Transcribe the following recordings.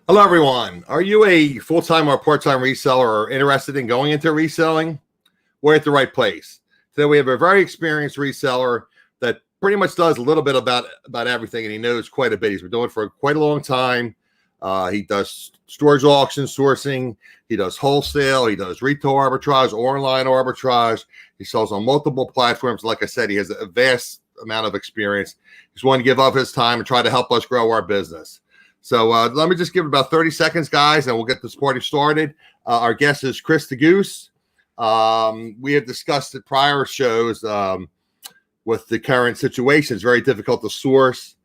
Hello, everyone. Are you a full-time or part-time reseller or interested in going into reselling? We're at the right place. Today, we have a very experienced reseller that pretty much does a little bit about everything, and he knows quite a bit. He's been doing it for quite a long time. He does storage auction sourcing. He does wholesale. He does retail arbitrage, online arbitrage. He sells on multiple platforms. Like I said, he has a vast amount of experience. He's wanting to give up his time and try to help us grow our business. So let me just give it about 30 seconds, guys, and we'll get this party started. Our guest is Chris the Goose. We have discussed it prior shows with the current situation. It's very difficult to source,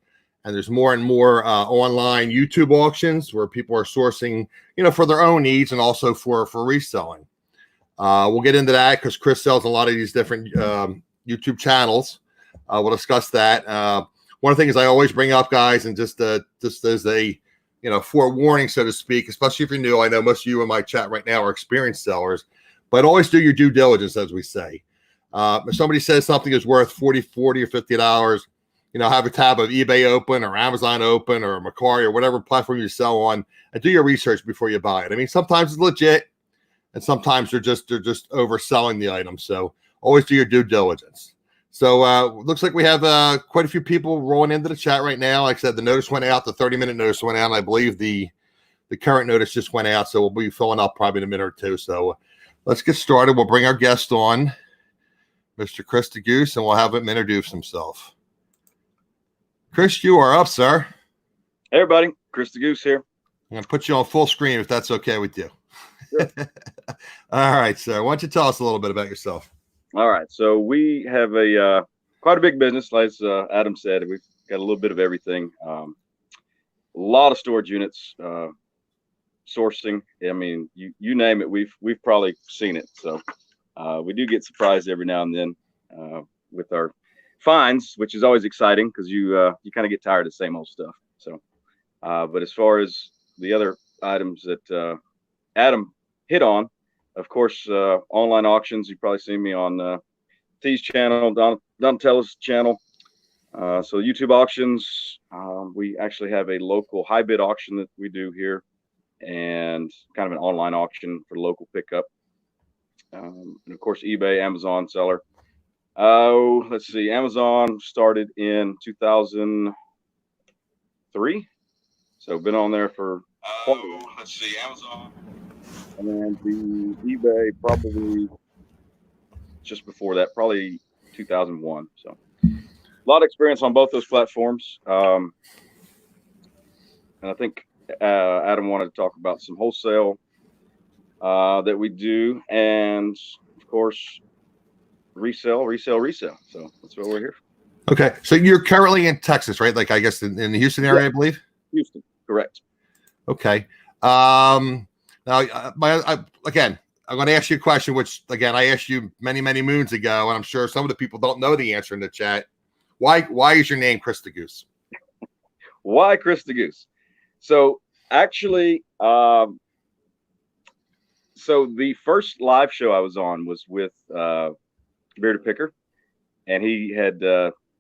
and there's more and more online YouTube auctions where people are sourcing, for their own needs and also for reselling. We'll get into that because Chris sells a lot of these different YouTube channels. We'll discuss that. One of the things I always bring up, guys, and just as a forewarning, so to speak, especially if you're new. I know most of you in my chat right now are experienced sellers, but always do your due diligence, as we say. If somebody says something is worth $40 or $50, have a tab of eBay open or Amazon open or Mercari or whatever platform you sell on, and do your research before you buy it. I mean, sometimes it's legit, and sometimes they're just overselling the item. So always do your due diligence. So looks like we have quite a few people rolling into the chat right now. Like I said, the notice went out, the 30-minute notice went out. And I believe the current notice just went out, so we'll be filling up probably in a minute or two. So let's get started. We'll bring our guest on, Mr. Chris the Goose, and we'll have him introduce himself. Chris, you are up, sir. Hey, everybody. Chris the Goose here. I'm going to put you on full screen if that's okay with you. Sure. All right, sir. Why don't you tell us a little bit about yourself? All right. So we have quite a big business. Like Adam said, we've got a little bit of everything. A lot of storage units, sourcing. I mean, you name it, we've probably seen it. So we do get surprised every now and then with our finds, which is always exciting because you kind of get tired of the same old stuff. So, but as far as the other items that Adam hit on, of course, online auctions. You've probably seen me on T's channel, Donatello's channel. So YouTube auctions, we actually have a local high bid auction that we do here, and kind of an online auction for local pickup. And of course, eBay, Amazon seller. Let's see, Amazon started in 2003, so been on there for. Let's see, Amazon. And the eBay probably just before that, probably 2001. So a lot of experience on both those platforms. And I think Adam wanted to talk about some wholesale that we do, and of course, resell. So that's what we're here for. Okay, so you're currently in Texas, right? Like I guess in the Houston area, yeah. I believe. Houston, correct. Okay. Now, again, I'm going to ask you a question, which, again, I asked you many, many moons ago, and I'm sure some of the people don't know the answer in the chat. Why is your name Chris the Goose? Why Chris the Goose? So, actually, so the first live show I was on was with Bearded Picker, and he had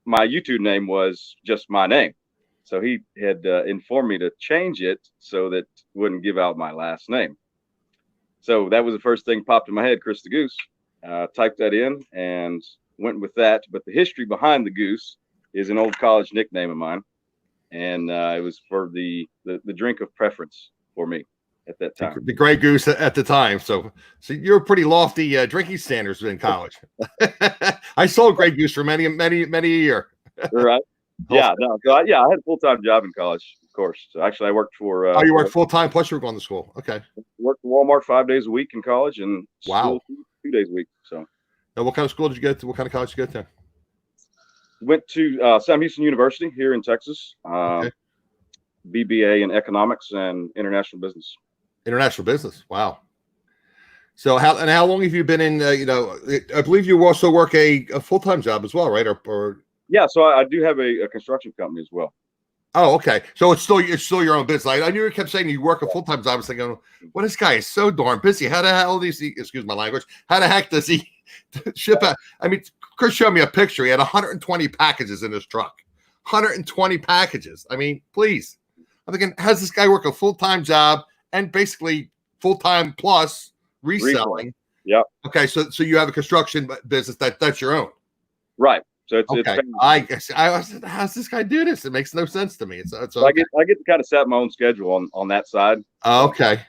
my YouTube name was just my name. So he had informed me to change it so that it wouldn't give out my last name. So that was the first thing popped in my head, Chris the Goose. Typed that in and went with that. But the history behind the Goose is an old college nickname of mine. And it was for the drink of preference for me at that time. The Grey Goose at the time. So you're pretty lofty drinking standards in college. I sold Grey Goose for many a year. Right. Yeah, no. So I had a full-time job in college, of course. So actually, I worked for. You worked full-time plus you were going to school. Okay. Worked for Walmart 5 days a week in college, and wow, school 2 days a week. So. Now, what kind of school did you go to? What kind of college did you go to? Went to Sam Houston University here in Texas. Okay. BBA in economics and international business. International business. Wow. So how long have you been in? I believe you also work a full-time job as well, right? Or yeah, so I do have a construction company as well. Oh, okay. So it's still your own business. I knew you kept saying you work a full-time job. I was thinking, well, this guy is so darn busy. How the hell does he? Excuse my language. How the heck does he ship out? I mean, Chris showed me a picture. He had 120 packages in his truck. 120 packages. I mean, please. I'm thinking, how's this guy work a full-time job and basically full-time plus reselling? Yep. Okay, so you have a construction business that's your own. Right. So it's okay. I guess I said, how's this guy do this? It makes no sense to me. It's okay. I get to kind of set my own schedule on that side. Okay.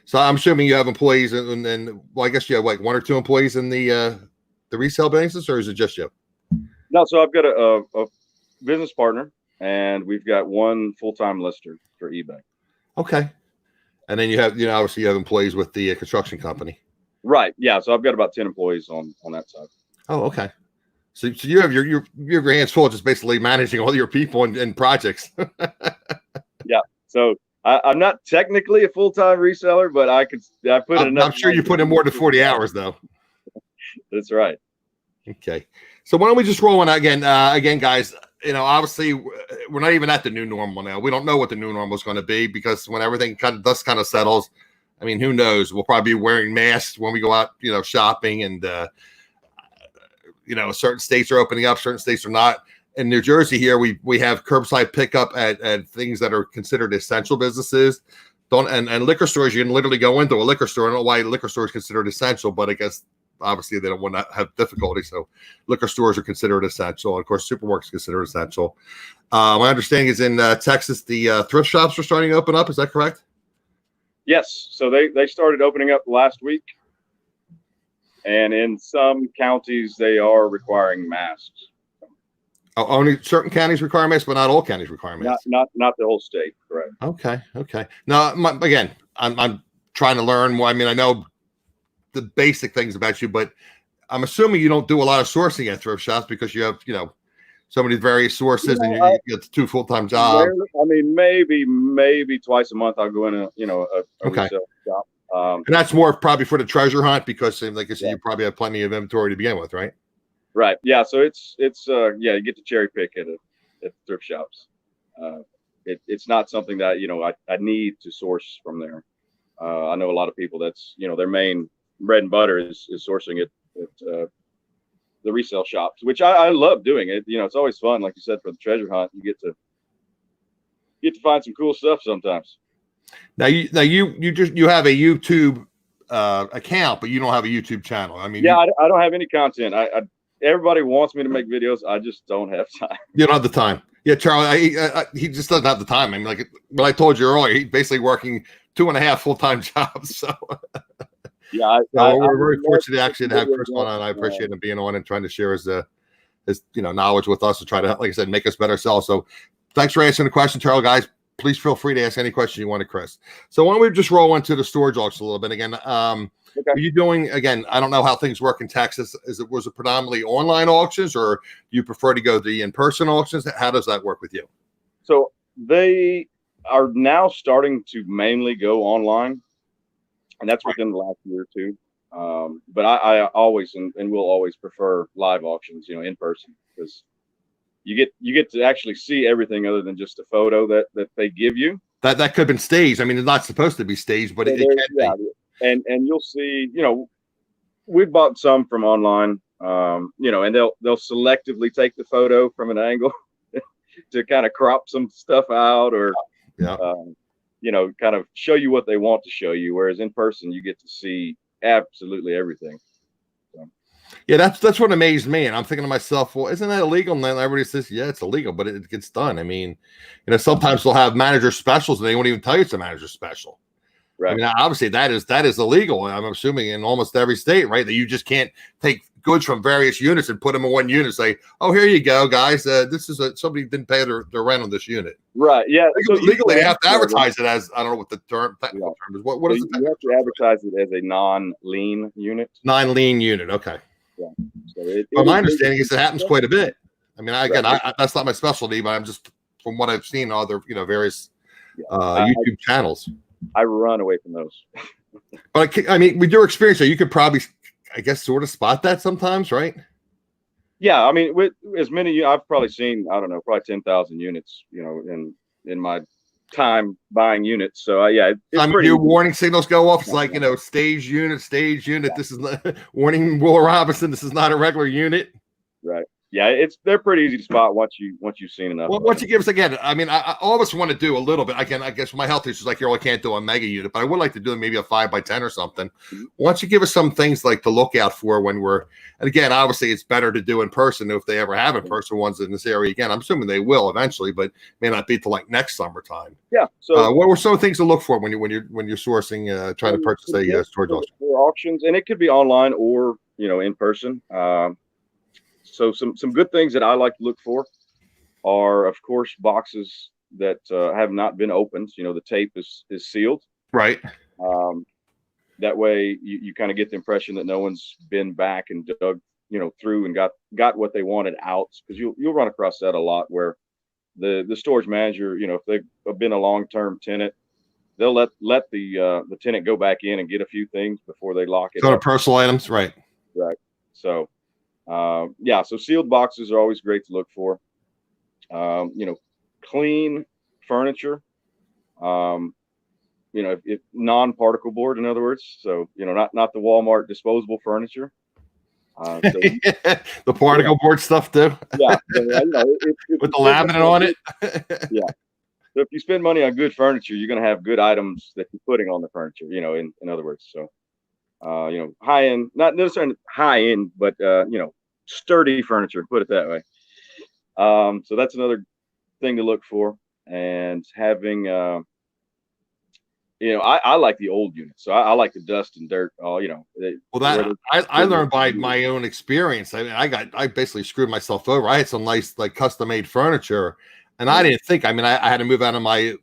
So I'm assuming you have employees, and well, I guess you have like 1 or 2 employees in the resale business, or is it just you? No, so I've got a business partner, and we've got 1 full-time lister for eBay. Okay. And then you have, obviously you have employees with the construction company. Right. Yeah. So I've got about 10 employees on that side. Oh, okay. So you have your hands full, just basically managing all your people and projects. Yeah. So I'm not technically a full-time reseller, but I put in enough. I'm sure you put in more than 40 hours though. That's right. Okay. So why don't we just roll on again, guys, obviously we're not even at the new normal now. We don't know what the new normal is going to be, because when everything kind of settles, I mean, who knows? We'll probably be wearing masks when we go out, shopping, and, certain states are opening up, certain states are not. In New Jersey here, we have curbside pickup at things that are considered essential businesses. And liquor stores, you can literally go into a liquor store. I don't know why liquor stores are considered essential, but I guess obviously they don't want to have difficulty. So liquor stores are considered essential. Of course, supermarkets considered essential. My understanding is in Texas, the thrift shops are starting to open up. Is that correct? Yes. So they started opening up last week. And in some counties, they are requiring masks. Oh, only certain counties require masks, but not all counties require masks. Not the whole state, correct? Okay. Now, again, I'm trying to learn more. I mean, I know the basic things about you, but I'm assuming you don't do a lot of sourcing at thrift shops, because you have, so many various sources, and you get 2 full-time jobs. I mean, maybe twice a month I'll go in a resale shop. And that's more probably for the treasure hunt, because like I said, you probably have plenty of inventory to begin with, right? Right. Yeah. So it's you get to cherry pick at thrift shops. It's not something that, I need to source from there. I know a lot of people that's, their main bread and butter is sourcing it at the resale shops, which I love doing it. It's always fun. Like you said, for the treasure hunt, you get to find some cool stuff sometimes. Now you have a YouTube account, but you don't have a YouTube channel. I mean, I don't have any content. Everybody wants me to make videos. I just don't have time. You don't have the time. Yeah, Charlie, he just doesn't have the time. I mean, like what I told you earlier, he's basically working 2.5 full-time jobs. So yeah, we're very fortunate actually to have Chris on. I appreciate him being on and trying to share his knowledge with us, and try to, like I said, make us better selves. So thanks for answering the question, Charlie. Guys, please feel free to ask any question you want to Chris. So why don't we just roll into the storage auction a little bit again? Okay. Are you doing, again, I don't know how things work in Texas. Was it predominantly online auctions, or do you prefer to go to the in-person auctions? How does that work with you? So they are now starting to mainly go online, and that's within the last year or two. But I always and will always prefer live auctions, in person, because you get to actually see everything other than just a photo that they give you. That could have been staged. I mean, it's not supposed to be staged, but it can be. And you'll see, we've bought some from online, and they'll selectively take the photo from an angle to kind of crop some stuff out, or kind of show you what they want to show you. Whereas in person, you get to see absolutely everything. So. Yeah, that's what amazed me. And I'm thinking to myself, well, isn't that illegal? And then everybody says, yeah, it's illegal, but it gets done. I mean, sometimes they'll have manager specials and they won't even tell you it's a manager special. Right. I mean, obviously that is illegal. I'm assuming in almost every state, right? That you just can't take goods from various units and put them in one unit and say, oh, here you go, guys. This is somebody didn't pay their rent on this unit. Right. Yeah. Legally, they have to advertise it as, I don't know what the technical term is. What is it? You have to advertise it as a non-lien unit. Non-lien unit. Okay. Yeah. So my understanding is it happens quite a bit. I mean, that's not my specialty, but I'm just, from what I've seen, other various YouTube channels. I run away from those. But I mean, with your experience, you could probably, I guess, sort of spot that sometimes, right? Yeah, I mean, with as many, I've probably seen, I don't know, probably 10,000 units, in my time buying units. So it's your warning signals go off. It's like, stage unit. This is warning Will Robinson. This is not a regular unit. Right. Yeah, they're pretty easy to spot once you've seen enough. Well, once you give us again, I mean, all of us want to do a little bit. I guess my health issues like, I can't do a mega unit, but I would like to do maybe a 5x10 or something. Mhm. Once you give us some things like to look out for when we're, and again, obviously it's better to do in person if they ever have in person ones in this area. Again, I'm assuming they will eventually, but may not be till like next summertime. Yeah. So what were some things to look for when you're sourcing, trying to purchase a storage auction? auctions, and it could be online or in person. So some good things that I like to look for are, of course, boxes that have not been opened. The tape is sealed. Right. That way you kind of get the impression that no one's been back and dug through and got what they wanted out, because you'll run across that a lot, where the storage manager, if they've been a long-term tenant, they'll let the tenant go back in and get a few things before they lock it up. Personal items, right? Right. So so sealed boxes are always great to look for. Clean furniture, if non-particle board, in other words, so not the Walmart disposable furniture. The particle board stuff too. Yeah, with the laminate on it. Yeah. So if you spend money on good furniture, you're going to have good items that you're putting on the furniture. In other words, so high end, not necessarily high end, but sturdy furniture, put it that way. So that's another thing to look for. And having I like the old units, so I like the dust and dirt. Well, that I learned by my own experience. I mean, I basically screwed myself over. I had some nice like custom made furniture, and I didn't think. I mean, I had to move out of I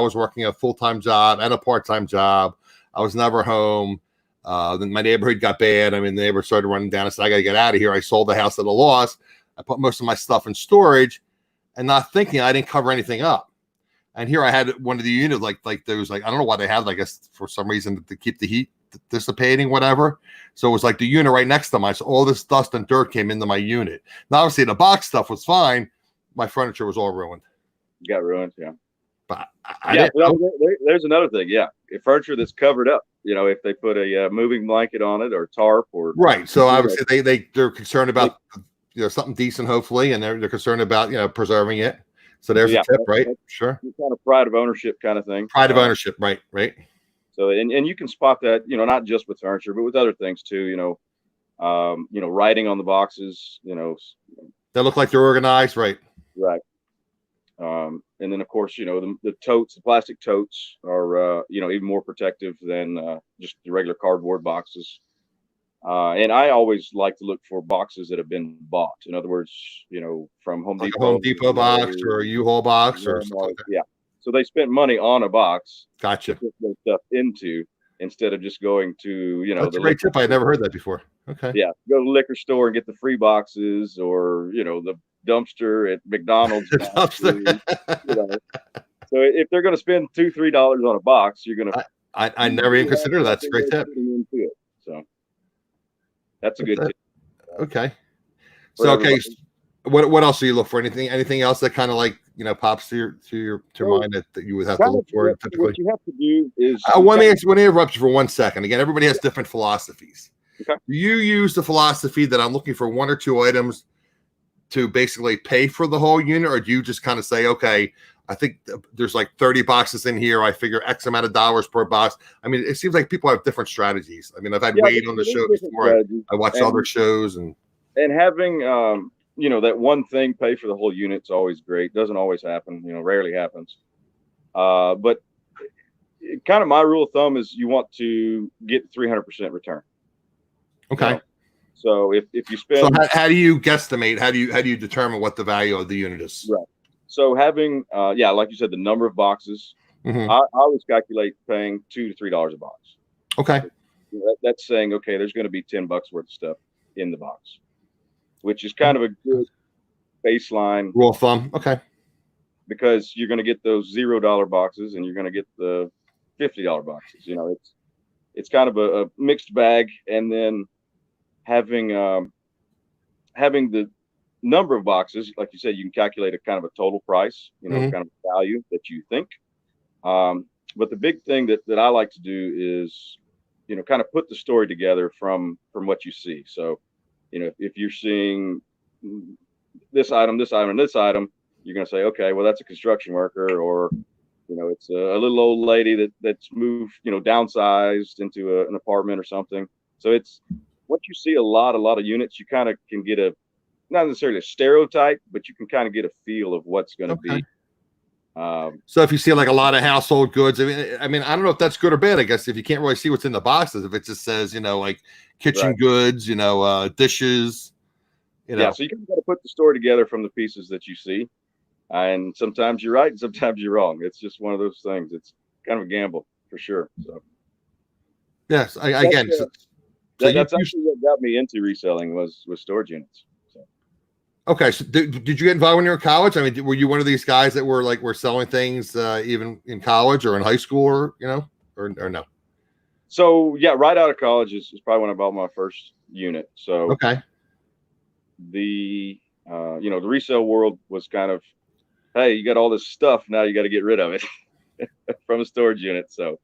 was working a full-time job and a part-time job. I was never home. Then my neighborhood got bad. I mean, the neighbor started running down. I said, I got to get out of here. I sold the house at a loss. I put most of my stuff in storage, and not thinking I didn't cover anything up. And here I had one of the units, like there was I don't know why they have, I guess for some reason to keep the heat dissipating, whatever. So it was like the unit right next to mine. So all this dust and dirt came into my unit. Now, obviously the box stuff was fine. My furniture was all ruined. Got ruined, yeah. But there's another thing, yeah. If furniture that's covered up, if they put a moving blanket on it or tarp or right. So obviously they're concerned about something decent, hopefully, and they're concerned about preserving it. So there's a tip, right? Sure. Kind of pride of ownership kind of thing. Pride of ownership, right. So and you can spot that, not just with furniture, but with other things too. Writing on the boxes. They look like they're organized, right? Right. And then of course, the totes, the plastic totes are even more protective than just the regular cardboard boxes. And I always like to look for boxes that have been bought. In other words, from Home Depot, a Home Depot box or a U-Haul box or something like that. Yeah. So they spent money on a box. Gotcha. To put their stuff into, instead of just going to That's a great tip. I never heard that before. Okay. Yeah. Go to the liquor store and get the free boxes, or the dumpster at McDonald's. Dumpster. So if they're going to spend $2-3 on a box, you're going to. I never even considered that. That's a great tip. So. That's a good tip. Okay. So what else do you look for? Anything else that kind of pops to your mind that you would have to look for typically? What you have to do is I want to interrupt you for 1 second. Again, everybody has different philosophies. Okay. Do you use the philosophy that I'm looking for 1 or 2 items to basically pay for the whole unit, or do you just kind of say, okay, I think there's like 30 boxes in here, I figure X amount of dollars per box? I mean, it seems like people have different strategies. I mean, I've had Wade on the show before. I watched other shows and having that one thing pay for the whole unit's always great. Doesn't always happen, rarely happens. But kind of my rule of thumb is you want to get 300% return. Okay. So if you spend, so how do you guesstimate? How do you determine what the value of the unit is? Right. So having like you said, the number of boxes, I always calculate paying $2 to $3 a box. Okay. That's saying, okay, there's going to be $10 worth of stuff in the box, which is kind of a good baseline rule of thumb. Okay. Because you're going to get those $0 boxes and you're going to get the $50 boxes. It's kind of a mixed bag. And then having the number of boxes, like you said, you can calculate a kind of a total price, kind of value that you think. But the big thing that I like to do is, kind of put the story together from what you see. So, if you're seeing this item, this item, and this item, you're going to say, okay, well, that's a construction worker, or it's a little old lady that's moved, downsized into an apartment or something. So it's once you see a lot of units, you kind of can get not necessarily a stereotype, but you can kind of get a feel of what's going to be. So if you see like a lot of household goods, I mean, I don't know if that's good or bad. I guess if you can't really see what's in the boxes, if it just says, like kitchen goods, dishes, Yeah, so you got to put the store together from the pieces that you see, and sometimes you're right, and sometimes you're wrong. It's just one of those things. It's kind of a gamble for sure. So yes, that's actually what got me into reselling was storage units. Okay, so did you get involved when you were in college? I mean, were you one of these guys that were selling things even in college or in high school, or no? So yeah, right out of college is probably when I bought my first unit. So okay, the the resale world was kind of, hey, you got all this stuff, now you got to get rid of it from a storage unit. So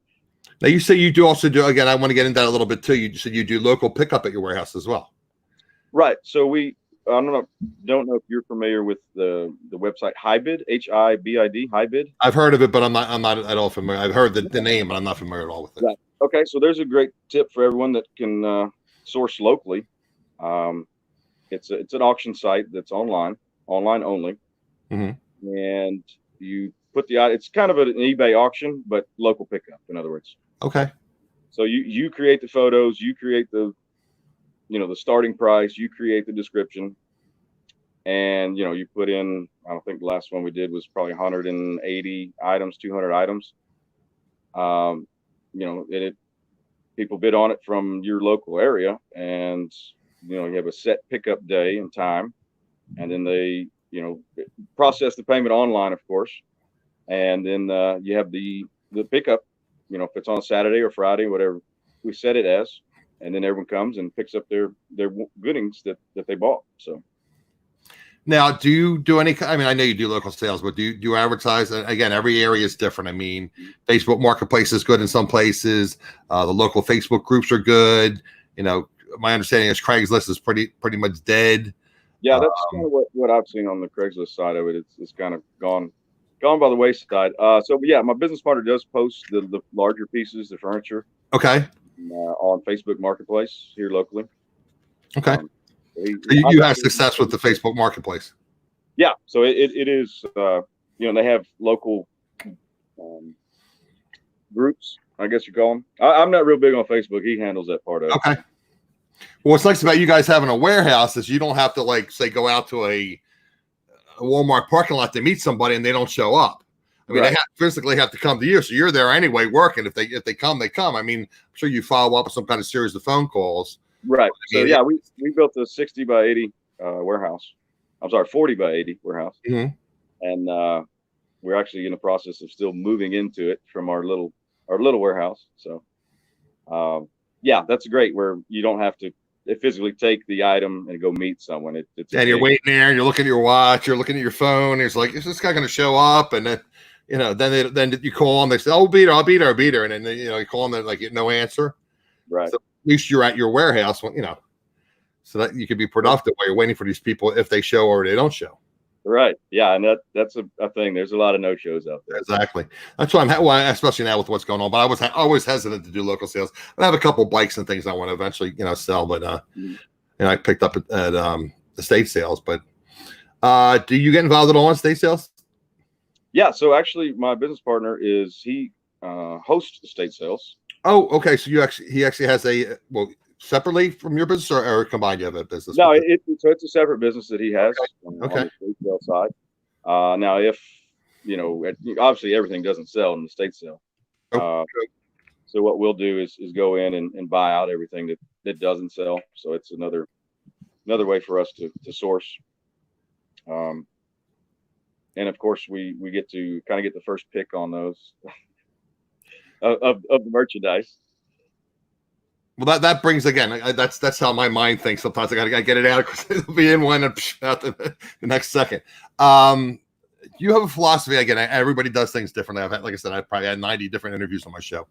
now you say you do also do, again, I want to get into that a little bit too. You said you do local pickup at your warehouse as well. Right. So I don't know if you're familiar with the website Hibid, HIBID, Hibid. I've heard of it, but I'm not at all familiar. I've heard the name, but I'm not familiar at all with it. Right. Okay, so there's a great tip for everyone that can source locally. It's an auction site that's online only, and you put it's kind of an eBay auction, but local pickup. In other words. Okay. So you create the photos, you create the the starting price, you create the description, and you put in, I don't think the last one we did was probably 180 items, 200 items. People bid on it from your local area, and you have a set pickup day and time, and then they process the payment online, of course, and then you have the pickup, if it's on Saturday or Friday, whatever we set it as. And then everyone comes and picks up their goodings that they bought. So now, do you do any? I mean, I know you do local sales, but do you advertise? Again, every area is different. I mean, Facebook Marketplace is good in some places. The local Facebook groups are good. My understanding is Craigslist is pretty much dead. Yeah, that's kind of what I've seen on the Craigslist side of it. It's kind of gone by the wayside. So yeah, my business partner does post the larger pieces, the furniture. Okay. On Facebook Marketplace here locally. Okay. You have success with the Facebook Marketplace. Yeah. So it is, they have local groups, I guess you call them. I'm not real big on Facebook. He handles that part of it. Okay. Well, what's nice about you guys having a warehouse is you don't have to go out to a Walmart parking lot to meet somebody and they don't show up. I mean, they physically have to come to you, so you're there anyway working. If they come, they come. I mean, I'm sure you follow up with some kind of series of phone calls. Right. So yeah, we built a 60 by 80 warehouse. I'm sorry, 40 by 80 warehouse, and we're actually in the process of still moving into it from our little warehouse. So yeah, that's great where you don't have to physically take the item and go meet someone. And you're waiting there, you're looking at your watch, you're looking at your phone. It's like, is this guy going to show up? And then then you call them. They say, "Oh, I'll be there." And then you call them, and get no answer. Right. So at least you're at your warehouse when so that you can be productive while you're waiting for these people if they show or they don't show. Right. Yeah, and that's a thing. There's a lot of no shows out there. Exactly. That's why especially now with what's going on. But I was always hesitant to do local sales. I have a couple bikes and things I want to eventually sell, but I picked up at estate sales. But do you get involved at all in estate sales? Yeah, so actually, my business partner he hosts estate sales. Oh, okay. So he actually has separately from your business or combined? You have a business? No, so it's a separate business that he has. Okay. On the estate sale side. Now, if obviously everything doesn't sell in the estate sale. So what we'll do is go in and buy out everything that doesn't sell. So it's another way for us to source. And of course, we get to kind of get the first pick on those of the merchandise. Well, that brings again. That's how my mind thinks. Sometimes I gotta get it out because it'll be in one and out the next second. You have a philosophy again. Everybody does things differently. Like I said, I've probably had 90 different interviews on my show.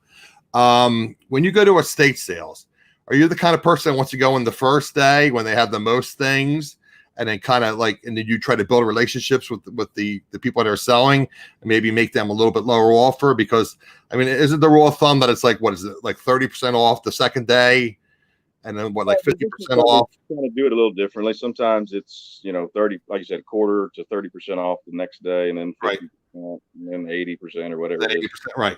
When you go to estate sales, are you the kind of person that wants to go in the first day when they have the most things and then kind of like, and then you try to build relationships with the people that are selling, and maybe make them a little bit lower offer? Because I mean, isn't the rule of thumb that it's like, what is it, like 30% off the second day, and then what, like 50% off? Kind of do it a little differently. Sometimes it's 30, like you said, quarter to 30% off the next day, and then 50%, and then 80% or whatever it is. 80%, right?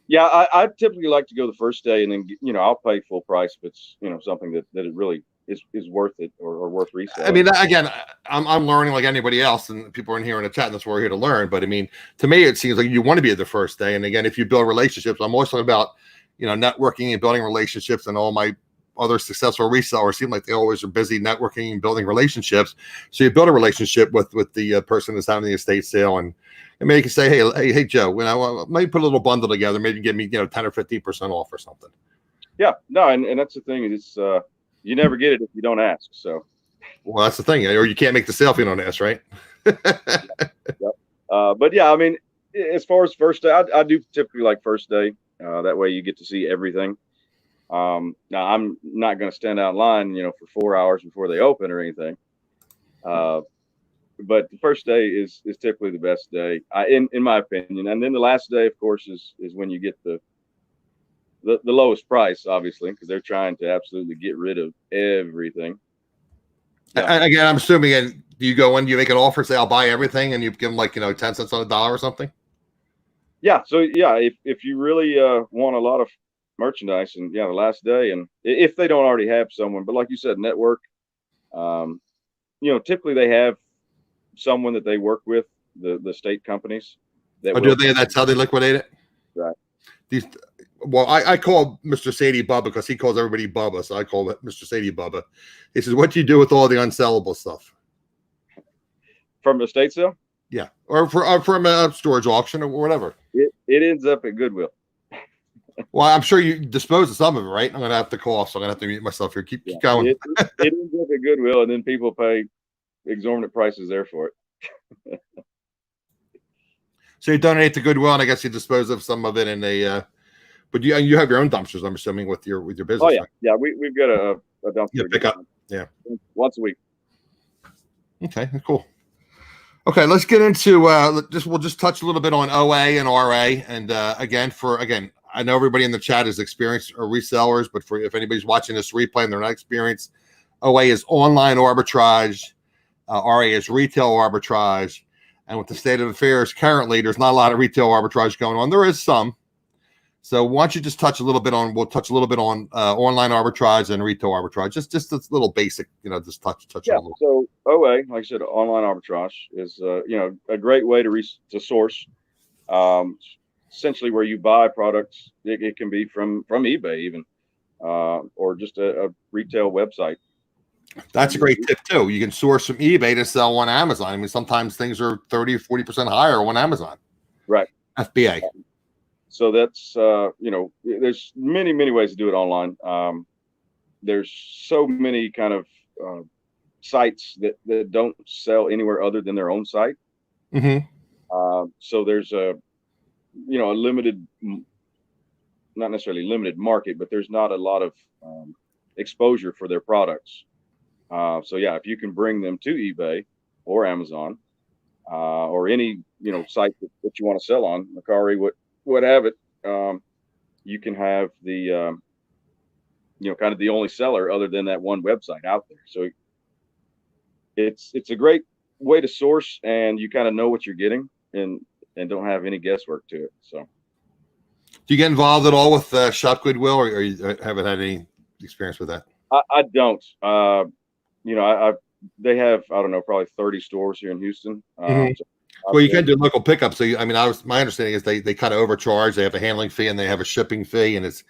Yeah, I typically like to go the first day, and then I'll pay full price if it's something that it really is worth it or worth reselling. I mean, again, I'm learning like anybody else, and people are in here in the chat, and that's why we're here to learn. But I mean, to me, it seems like you want to be at the first day. And again, if you build relationships, I'm always talking about networking and building relationships, and all my other successful resellers seem like they always are busy networking and building relationships. So you build a relationship with the person that's having the estate sale, and maybe you can say, hey Joe, maybe put a little bundle together, maybe give me 10 or 15% off or something. Yeah, no, and that's the thing. It's you never get it if you don't ask. So, well, that's the thing, or you can't make the sale if you don't ask, right? But yeah, I mean, as far as first day, I do typically like first day. That way you get to see everything. Now I'm not going to stand out in line, for 4 hours before they open or anything. But the first day is typically the best day, in my opinion. And then the last day, of course, is when you get the lowest price, obviously, because they're trying to absolutely get rid of everything. And again, I'm assuming, and do you go in, you make an offer, say I'll buy everything, and you give them 10 cents on the dollar or something? Yeah. So yeah, if you really want a lot of merchandise, and the last day, and if they don't already have someone, but like you said, network, typically they have someone that they work with, the state companies. That's how they liquidate it? Right. Well, I call Mr. Sadie Bubba because he calls everybody Bubba, so I call it Mr. Sadie Bubba. He says, what do you do with all the unsellable stuff? From the estate sale? Yeah, or from a storage auction or whatever. It ends up at Goodwill. Well, I'm sure you dispose of some of it, right? I'm going to have to call, so I'm going to have to mute myself here. Keep going. It ends up at Goodwill, and then people pay exorbitant prices there for it. So you donate to Goodwill, and I guess you dispose of some of it in a. But you have your own dumpsters, I'm assuming, with your business. Oh yeah, right? Yeah. We've got a dumpster. Yeah, pick up. Yeah. Once a week. Okay, cool. Okay, let's get into we'll just touch a little bit on OA and RA, and again, I know everybody in the chat is experienced or resellers, but if anybody's watching this replay and they're not experienced, OA is online arbitrage, RA is retail arbitrage, and with the state of affairs currently, there's not a lot of retail arbitrage going on. There is some. So why don't you just we'll touch a little bit on online arbitrage and retail arbitrage, just a little basic, just touch yeah, on a little. So OA, like I said, online arbitrage is a great way to source, essentially where you buy products. It can be from eBay even, or just a retail website. That's a great tip too. You can source from eBay to sell on Amazon. I mean, sometimes things are 30 or 40% higher on Amazon. Right. FBA. So that's, there's many ways to do it online. There's so many kind of sites that don't sell anywhere other than their own site. Mm-hmm. So there's a limited, not necessarily limited market, but there's not a lot of exposure for their products. So yeah, if you can bring them to eBay or Amazon or any site that you want to sell on, Mercari, what have it, you can have the kind of the only seller other than that one website out there. So it's a great way to source, and you kind of know what you're getting and don't have any guesswork to it. So do you get involved at all with Shop Goodwill, or you haven't had any experience with that? I don't. They have, I don't know, probably 30 stores here in Houston. Mm-hmm. So well, you can do local pickup. So my understanding is they kind of overcharge. They have a handling fee and they have a shipping fee, and it's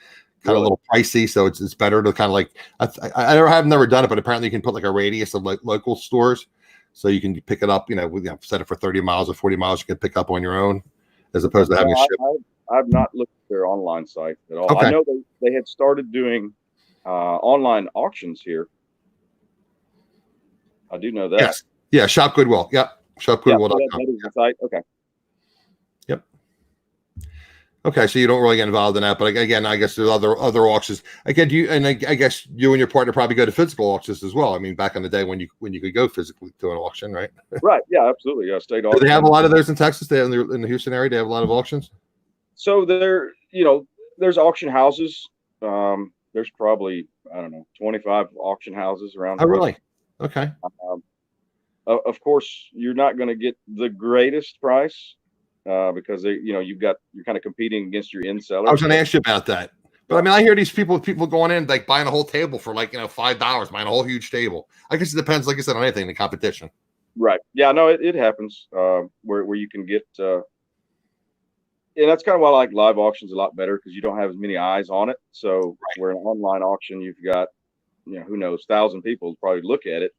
kind of a little pricey. So it's better to kind of like, I have never done it, but apparently you can put like a radius of like local stores, so you can pick it up. Set it for 30 miles or 40 miles. You can pick up on your own, as opposed to having a ship. I've not looked at their online site at all. Okay. I know they had started doing online auctions here. I do know that. Yes. Yeah. Shop Goodwill. Yep. ShopGoodwill.com. That is the site. Okay. Yep. Okay, so you don't really get involved in that, but again, I guess there's other auctions. Again, I guess you and your partner probably go to physical auctions as well. I mean, back in the day when you could go physically to an auction, right? Right. Yeah, absolutely. Yeah, state Do they have auction. a lot of those in Texas? They have in the Houston area. They have a lot of auctions. So there's auction houses. There's probably, I don't know, 25 auction houses around Oh, the country. really? Okay. Um, of course, you're not going to get the greatest price because you're kind of competing against your end I was sellers. going to ask you about that, but I mean, I hear these people going in like buying a whole table for like $5, buying a whole huge table. I guess it depends, like I said, on anything, the competition. Right. Yeah. No, it happens where you can get. And that's kind of why I like live auctions a lot better because you don't have as many eyes on it. So where an online auction, you've got, who knows, 1,000 people probably look at it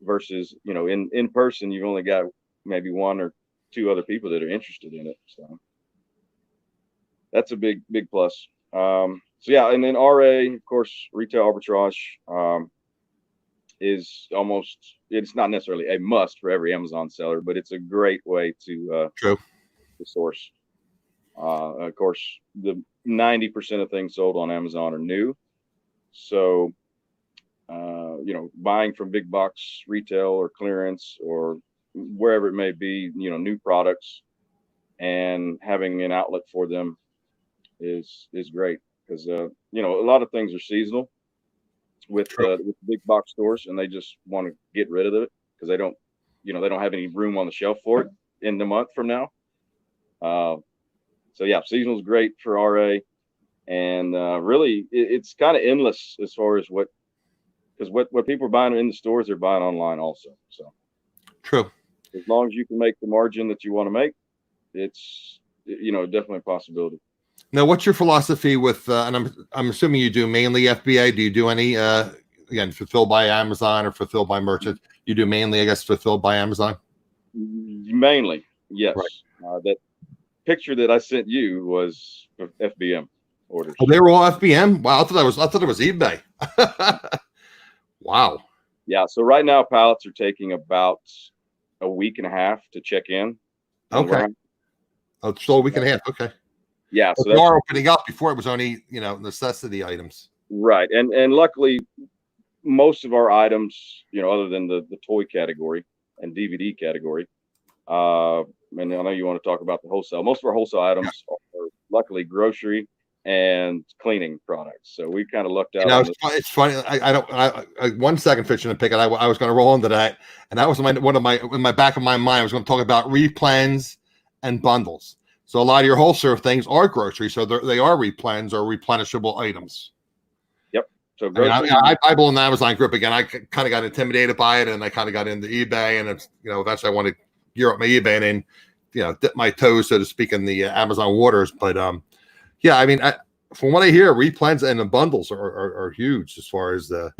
versus, in person, you've only got maybe one or two other people that are interested in it. So that's a big plus. So yeah, and then RA, of course, retail arbitrage is it's not necessarily a must for every Amazon seller, but it's a great way to source. Of course, the 90% of things sold on Amazon are new. So, buying from big box retail or clearance or wherever it may be, new products and having an outlet for them is great because, a lot of things are seasonal with big box stores and they just want to get rid of it because they don't have any room on the shelf for it in the month from now. So yeah, seasonal is great for RA, and really it's kind of endless as far as what people are buying in the stores, they're buying online also. So True. As long as you can make the margin that you want to make, it's definitely a possibility. Now, what's your philosophy with? And I'm assuming you do mainly FBA. Do you do any again fulfilled by Amazon or fulfilled by merchant? You do mainly, I guess, fulfilled by Amazon. Mainly, yes. Right. That picture that I sent you was FBM orders. Oh, they were all FBM. Wow, I thought it was eBay. Wow. Yeah. So right now, pallets are taking about a week and a half to check in. Okay. Oh, so a week and a half. Okay. Yeah. So they are opening up. Before it was only necessity items. Right. And luckily, most of our items, other than the toy category and DVD category, and I know you want to talk about the wholesale. Most of our wholesale items are luckily grocery and cleaning products. So we kind of lucked out. It's funny. I 1 second fishing and pick it. I was going to roll into that, and that was in my back of my mind. I was going to talk about replens and bundles. So a lot of your wholesale things are grocery, so they are replens or replenishable items. Yep. So I belong in the Amazon group again. I kind of got intimidated by it, and I kind of got into eBay, and it's eventually I want to gear up my eBay and then dip my toes, so to speak, in the Amazon waters. But yeah, I mean, from what I hear, replens and the bundles are huge as far as the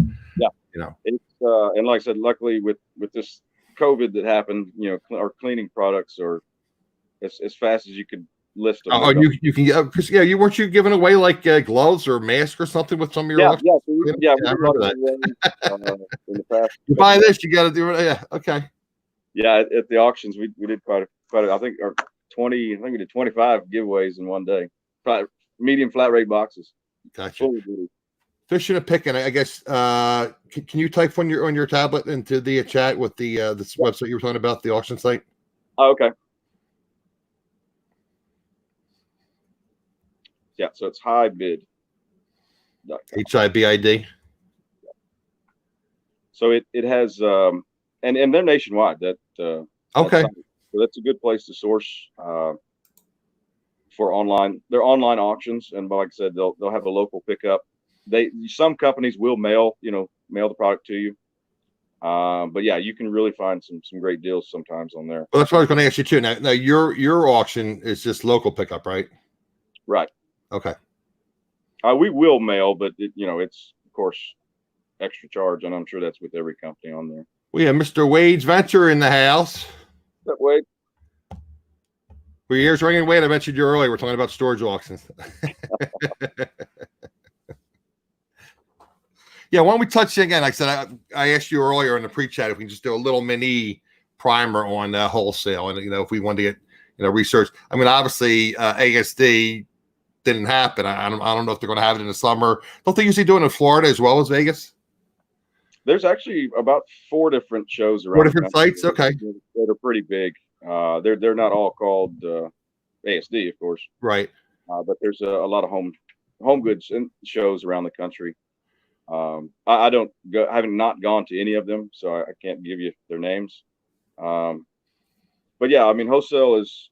it's and like I said, luckily with this COVID that happened, our cleaning products are as fast as you could list them. Oh, you can get because you weren't you giving away like gloves or mask or something with some of your I remember that. In the past. You buy this, you got to do it. Yeah, okay. Yeah, at the auctions we did quite I think we did 25 giveaways in one day. Medium flat rate boxes. Gotcha. Fishing and picking. I guess. Can you type on your tablet into the chat with the this website you were talking about, the auction site? Oh, okay. Yeah, so it's HIBID. HIBID. So it has and they're nationwide. Okay. So that's a good place to source for online. They're online auctions, and like I said, they'll have a local pickup. Some companies will mail the product to you. But yeah, you can really find some great deals sometimes on there. Well, that's what I was going to ask you too. Now your auction is just local pickup, right? Right. Okay. We will mail, but it's of course extra charge, and I'm sure that's with every company on there. We have Mr. Wade's Venture in the house. That Wade. For your ears ringing, Wade, I mentioned you earlier. We're talking about storage auctions. Yeah, why don't we touch again? Like I said, I asked you earlier in the pre-chat if we can just do a little mini primer on wholesale, and if we wanted to get research. I mean, obviously, ASD didn't happen. I don't know if they're going to have it in the summer. Don't they usually do it in Florida as well as Vegas? There's actually about 4 different shows around. 4 different sites. Okay. That are pretty big. They're not all called ASD, of course. Right. But there's a lot of home goods and shows around the country. I don't go. I haven't not gone to any of them, so I can't give you their names. But yeah, I mean, wholesale is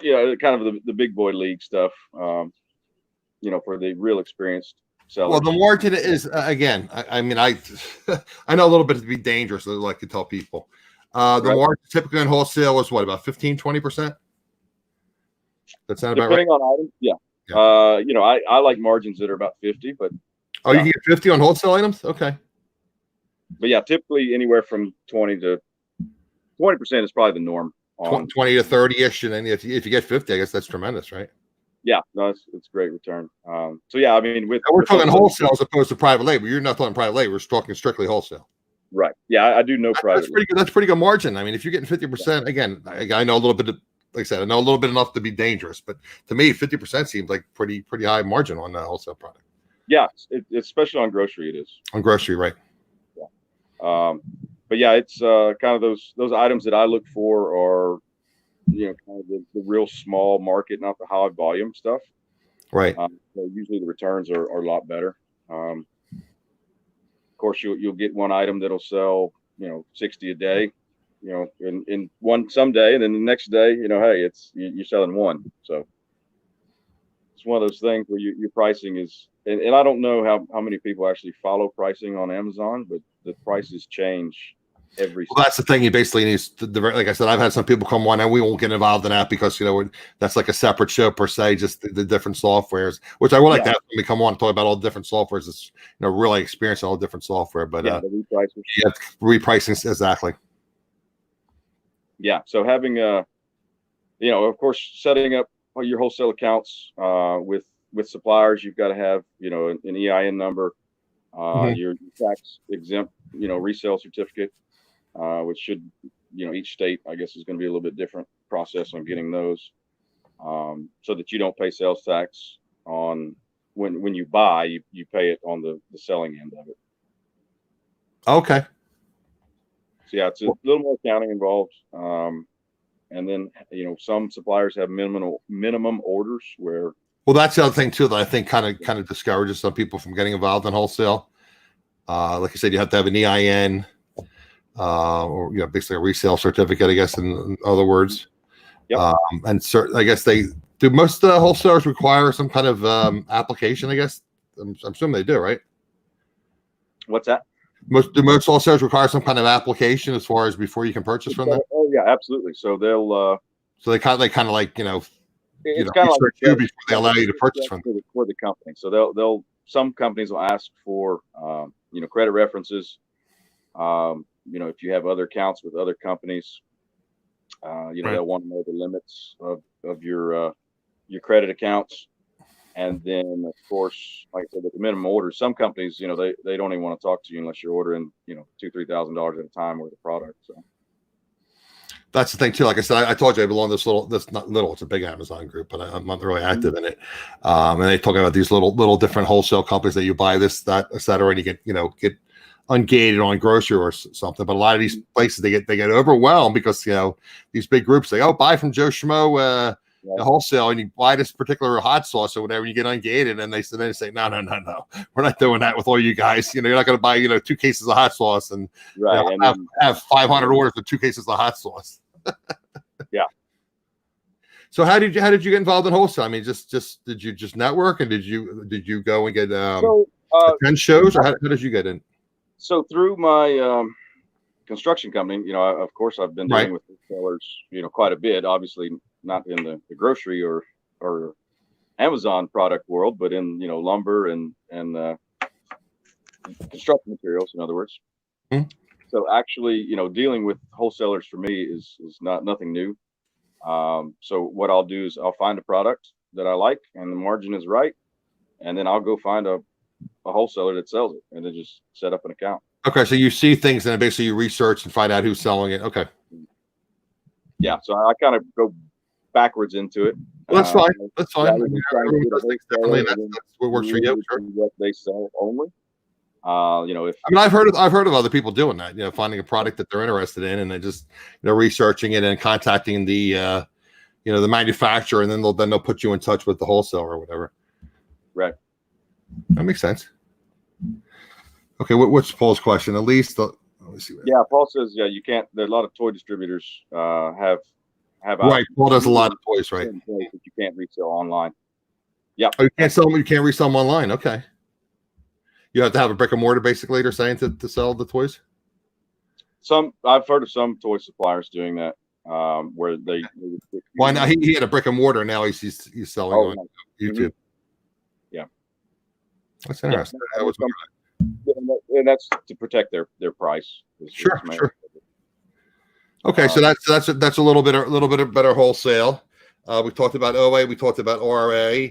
kind of the big boy league stuff. For the real experienced sellers. Well, the margin is again. I mean, I I know a little bit to be dangerous. I like to tell people. The margin typically in wholesale is what, about 15-20%? That sound about right? Depending on items, yeah. I like margins that are about 50, but you can get 50 on wholesale items. Okay. But yeah, typically anywhere from 20% is probably the norm. 20 to 30-ish, and then if you get 50, I guess that's tremendous, right? Yeah, no, it's a great return. So yeah, I mean, we're talking wholesale as opposed to private label. You're not talking private label. We're talking strictly wholesale. Right. Yeah, I do know private. That's pretty good. That's pretty good margin. I mean, if you're getting 50%, again, I know a little bit. Like I said, I know a little bit enough to be dangerous, but to me, 50% seems like pretty high margin on the wholesale product. Yeah, especially on grocery, it is. On grocery, right? Yeah. But yeah, it's kind of those items that I look for are, kind of the real small market, not the high volume stuff. Right. So usually the returns are a lot better. Of course, you'll get one item that'll sell, 60 a day, in one someday, and then the next day, hey, you're selling one. So it's one of those things where your pricing is, and I don't know how many people actually follow pricing on Amazon, but the prices change every. Well, that's the thing. You basically need like I said, I've had some people come on, and we won't get involved in that because that's like a separate show per se. Just the different softwares, which I would like to have somebody come on and talk about all the different softwares. It's really experiencing all the different software. But the repricing. Yeah, repricing exactly. Yeah. So having of course, setting up your wholesale accounts with suppliers, you've got to have an EIN number, your tax exempt resale certificate, which should each state I guess is going to be a little bit different process on getting those, so that you don't pay sales tax on when you buy, you pay it on the selling end of it. Okay. So yeah, it's a little more accounting involved. And then, some suppliers have minimum orders where. Well, that's the other thing too that I think kind of discourages some people from getting involved in wholesale. Like I said, you have to have an EIN, or basically a resale certificate, I guess, in other words. Yep. And I guess most wholesalers require some kind of application. I guess I'm assuming they do, right? What's that? Do most wholesalers require some kind of application as far as before you can purchase from them? Oh yeah, absolutely. So they'll. So they kind of like it's kind of like you before they allow you to purchase from them. For the company. So they'll some companies will ask for credit references. If you have other accounts with other companies, Right. They'll want to know the limits of your credit accounts. And then, of course, like I said, with the minimum order, some companies, they don't even want to talk to you unless you're ordering, $2,000-$3,000 at a time worth of product. So that's the thing too. Like I said, I told you I belong to this not little. It's a big Amazon group, but I'm not really active in it. And they talk about these little different wholesale companies that you buy this, that, et cetera, and you get ungated on grocery or something. But a lot of these places they get overwhelmed because these big groups say, oh, buy from Joe Schmo. Wholesale, and you buy this particular hot sauce or whatever, and you get ungated, and they say, no, we're not doing that with all you guys. You're not going to buy 2 cases of hot sauce and have 500 orders for 2 cases of hot sauce. Yeah. So how did you get involved in wholesale? I mean, just did you just network, and did you go and get 10 shows, or how did you get in? So through my construction company, of course I've been dealing with retailers, quite a bit. Obviously not in the grocery or Amazon product world, but in lumber and construction materials, in other words. Mm-hmm. So actually, dealing with wholesalers for me is nothing new. So what I'll do is I'll find a product that I like and the margin is right, and then I'll go find a wholesaler that sells it, and then just set up an account. Okay, so you see things and then basically you research and find out who's selling it. Okay. yeah, so I kind of go backwards into it. Well, that's fine. That's fine. Rather than trying to Everyone get a does things wholesaler differently, and and then that's what works for you. limit Sure. to what they sell only. If I mean, I've heard of other people doing that. Finding a product that they're interested in, and then just researching it and contacting the the manufacturer, and then they'll put you in touch with the wholesaler or whatever. right. That makes sense. Okay, what's Paul's question? At least let me see. Yeah, Paul says you can't. There's a lot of toy distributors have Right. Paul does a lot of toys, right? that you can't resell online. Yeah. Oh, you can't sell them. You can't resell them online. Okay. You have to have a brick and mortar, basically. They're saying to sell the toys. I've heard of some toy suppliers doing that, where they. Why not? He had a brick and mortar. Now he's selling on YouTube. Yeah, that's interesting. Yeah, that was and that's to protect their price. Sure. Okay, so that's a little bit better wholesale. We talked about OA. We talked about RA.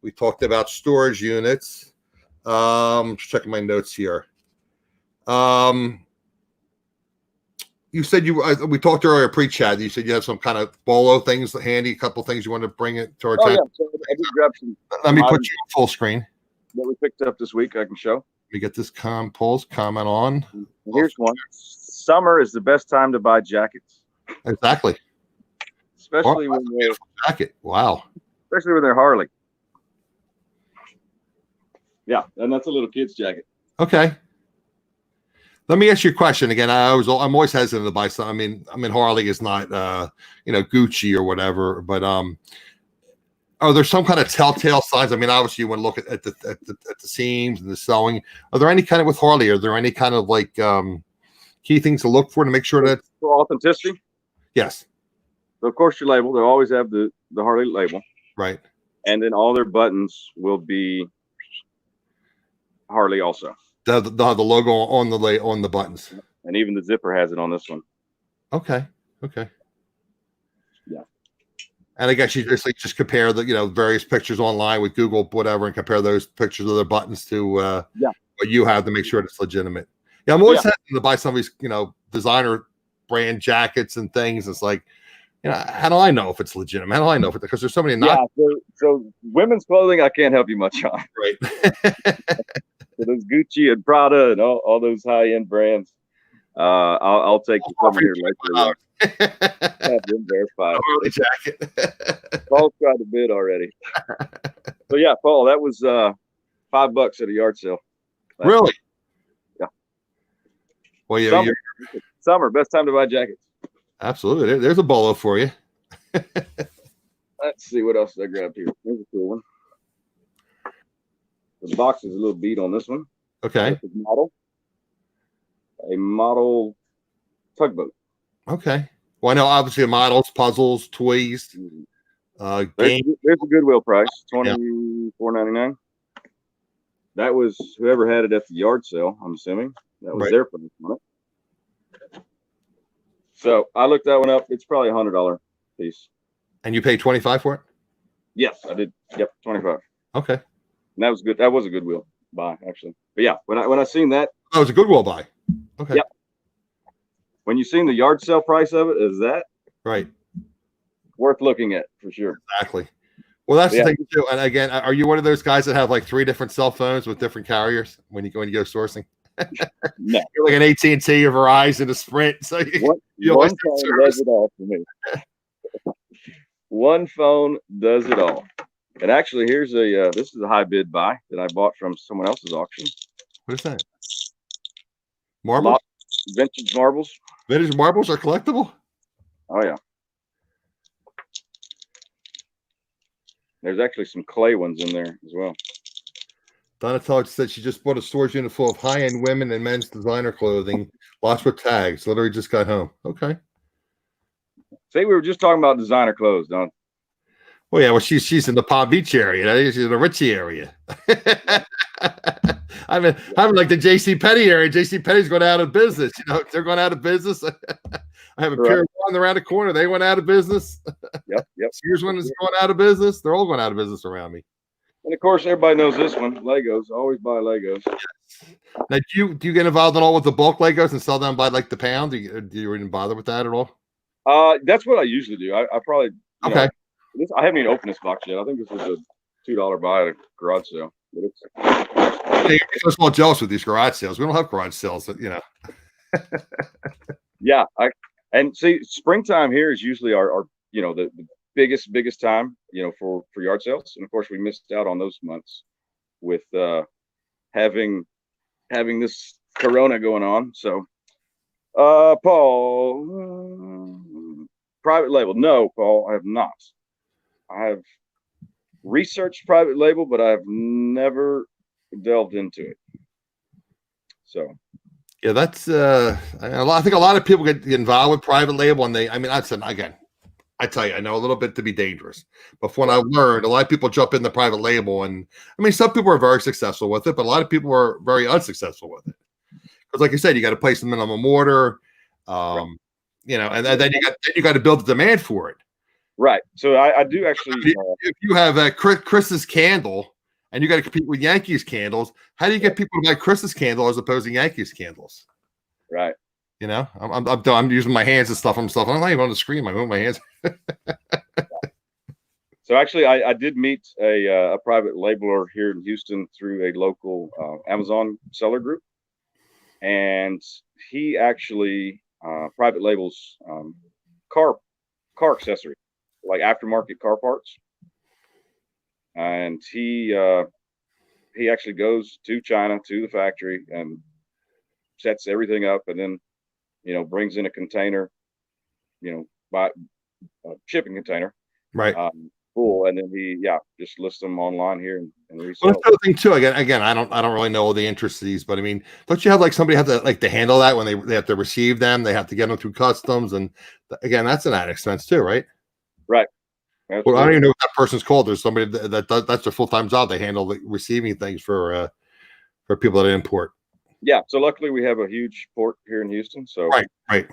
We talked about storage units. Just checking my notes here. You said we talked earlier pre-chat. You said you have some kind of bolo things handy, a couple things you want to bring it to our attention. Yeah, so I did grab some. Let me put you on full screen. That we picked up this week. I can show. Let me get this Paul's comment on. Here's one. Summer is the best time to buy jackets. Exactly. Especially when they're jacket. Wow. Especially when they're Harley. Yeah, and that's a little kid's jacket. Okay. Let me ask you a question again. I'm always hesitant to buy some. I mean, Harley is not Gucci or whatever, but are there some kind of telltale signs? I mean, obviously you want to look at the seams and the sewing. Are there any kind of with Harley? Are there any kind of like key things to look for to make sure that for authenticity? Yes. So of course your label. They'll always have the Harley label. Right. And then all their buttons will be Harley also. The logo on the buttons. And even the zipper has it on this one. Okay. Yeah. And I guess you just compare the various pictures online with Google, whatever, and compare those pictures of their buttons to what you have to make sure it's legitimate. Yeah, I'm always hesitant to buy some of these, designer brand jackets and things. It's like, how do I know if it's legitimate? How do I know if it's because there's so many so women's clothing I can't help you much on. Right. So those Gucci and Prada and all those high end brands. I'll take you from here later. Have them verified. Jacket. Paul's tried to bid already. So yeah, Paul, that was $5 at a yard sale. Really? Yeah. Well, summer, best time to buy jackets. Absolutely. There's a bolo for you. Let's see what else I grabbed here. Here's a cool one. The box is a little beat on this one. Okay. A model tugboat. Okay. Well, I know obviously models, puzzles, toys. There's a Goodwill price, $24.99. That was whoever had it at the yard sale. I'm assuming that was their price on it. So I looked that one up. It's probably $100 piece. And you paid $25 for it? Yes, I did. Yep, $25. Okay. And that was good. That was a Goodwill buy, actually. But yeah, when I seen that, it was a Goodwill buy. Okay. Yep. When you seen the yard sale price of it, is that right? Worth looking at for sure. Exactly. Well, that's the thing too. And again, are you one of those guys that have like 3 different cell phones with different carriers when you go sourcing? No, you're like an AT&T, a Verizon, a Sprint. So one phone does it all for me. One phone does it all. And actually, here's this is a high bid buy that I bought from someone else's auction. What is that? Marbles? Vintage marbles. Vintage marbles are collectible? Oh yeah. There's actually some clay ones in there as well. Donatella said she just bought a storage unit full of high-end women and men's designer clothing, lots with tags. Literally just got home. Okay. See, we were just talking about designer clothes, Don. Well, yeah, well, she's in the Palm Beach area. She's in the Richie area. I'm like the JCPenney area. JCPenney's going out of business. They're going out of business. I have a Pier 1 around the corner. They went out of business. Yep. Sears one is going out of business. They're all going out of business around me. And of course, everybody knows this one. Legos. Always buy Legos. Now, do you get involved at all with the bulk Legos and sell them by like the pound? Do you even bother with that at all? That's what I usually do. I probably, Okay. I haven't even opened this box yet. I think this was a $2 buy at a garage sale. But it's Yeah, you're so small jealous with these garage sales. We don't have garage sales, yeah. And see, springtime here is usually our the biggest time for yard sales, and of course we missed out on those months with having this Corona going on. So, Paul, private label? No, Paul, I have not. I have researched private label, but I've never delved into it. So yeah, that's I think a lot of people get involved with private label, and that's again, I tell you, I know a little bit to be dangerous, but from what I've learned, a lot of people jump in the private label, and some people are very successful with it, but a lot of people are very unsuccessful with it. Because, like you said, you got to place the minimum order, and then you got to build the demand for it. Right. So I do actually. If you have Chris's candle, and you got to compete with Yankees candles, how do you get people to buy Chris's candle as opposed to Yankees candles? Right. I'm using my hands and stuff. I'm not even on the screen. I'm moving my hands. So actually, I did meet a private labeler here in Houston through a local Amazon seller group, and he actually private labels car accessories, like aftermarket car parts, and he actually goes to China, to the factory, and sets everything up, and then brings in a container, by a shipping container, Right. full, and then he just lists them online here and resell. Well, that's the other thing too. Again, I don't really know all the intricacies, but don't you have like somebody have to handle that when they have to receive them? They have to get them through customs, and again, that's an added expense too, right? Right. Well, I don't even know what that person's called. There's somebody that's their full-time job. They handle the receiving things for people that import. Yeah. So luckily we have a huge port here in Houston. So right. They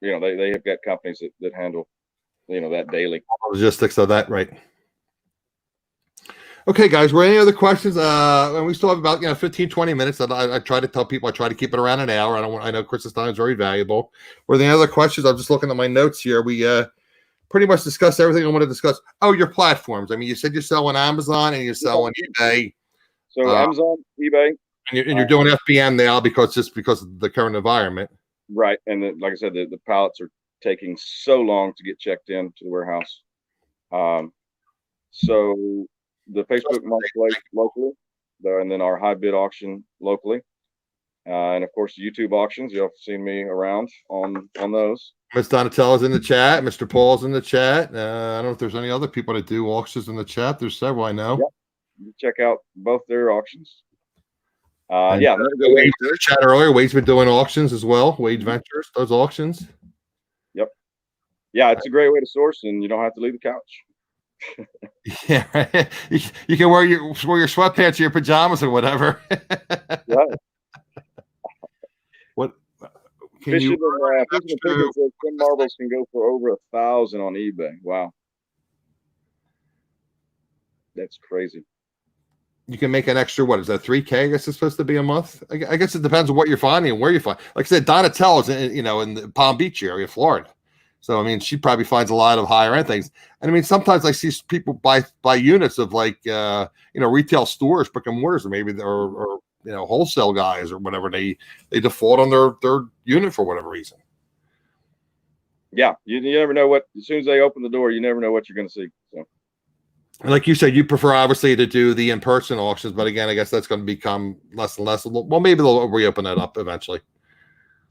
have got companies that handle that daily. Logistics of that, right? Okay, guys, were any other questions? And we still have about 15, 20 minutes. I try to tell people I try to keep it around an hour. I know Chris's time is very valuable. Were there any other questions? I'm just looking at my notes here. We pretty much discussed everything I want to discuss. Oh, your platforms. You said you're selling Amazon and you're selling eBay. So Amazon, eBay, and you're doing FBM now because of the current environment. Right, and like I said, the pallets are taking so long to get checked in to the warehouse. So the Facebook Marketplace locally, and then our high bid auction locally, and of course the YouTube auctions. You've seen me around on those. Ms. Donatello's in the chat. Mr. Paul's in the chat. I don't know if there's any other people that do auctions in the chat. There's several I know. Yep. You check out both their auctions. Wade was in the chat earlier. Wade's been doing auctions as well. Wade Ventures does auctions. Yep. Yeah, it's a great way to source, and you don't have to leave the couch. Yeah, right. You can wear your sweatpants or your pajamas or whatever. Right. What can Fishing you? and Pickens says 10 marbles can go for over 1,000 on eBay. Wow, that's crazy. You can make an extra, what is that, 3K? I guess it's supposed to be a month. I guess it depends on what you're finding and where you find. Like I said, Donatello's in the Palm Beach area, Florida. So she probably finds a lot of higher end things. And sometimes I see people buy units of retail stores, brick and mortars, or maybe or wholesale guys or whatever. They default on their unit for whatever reason. Yeah, you never know what. As soon as they open the door, you never know what you're going to see. So. And like you said, you prefer obviously to do the in-person auctions, but again, I guess that's going to become less and less. Well, maybe they'll reopen that up eventually.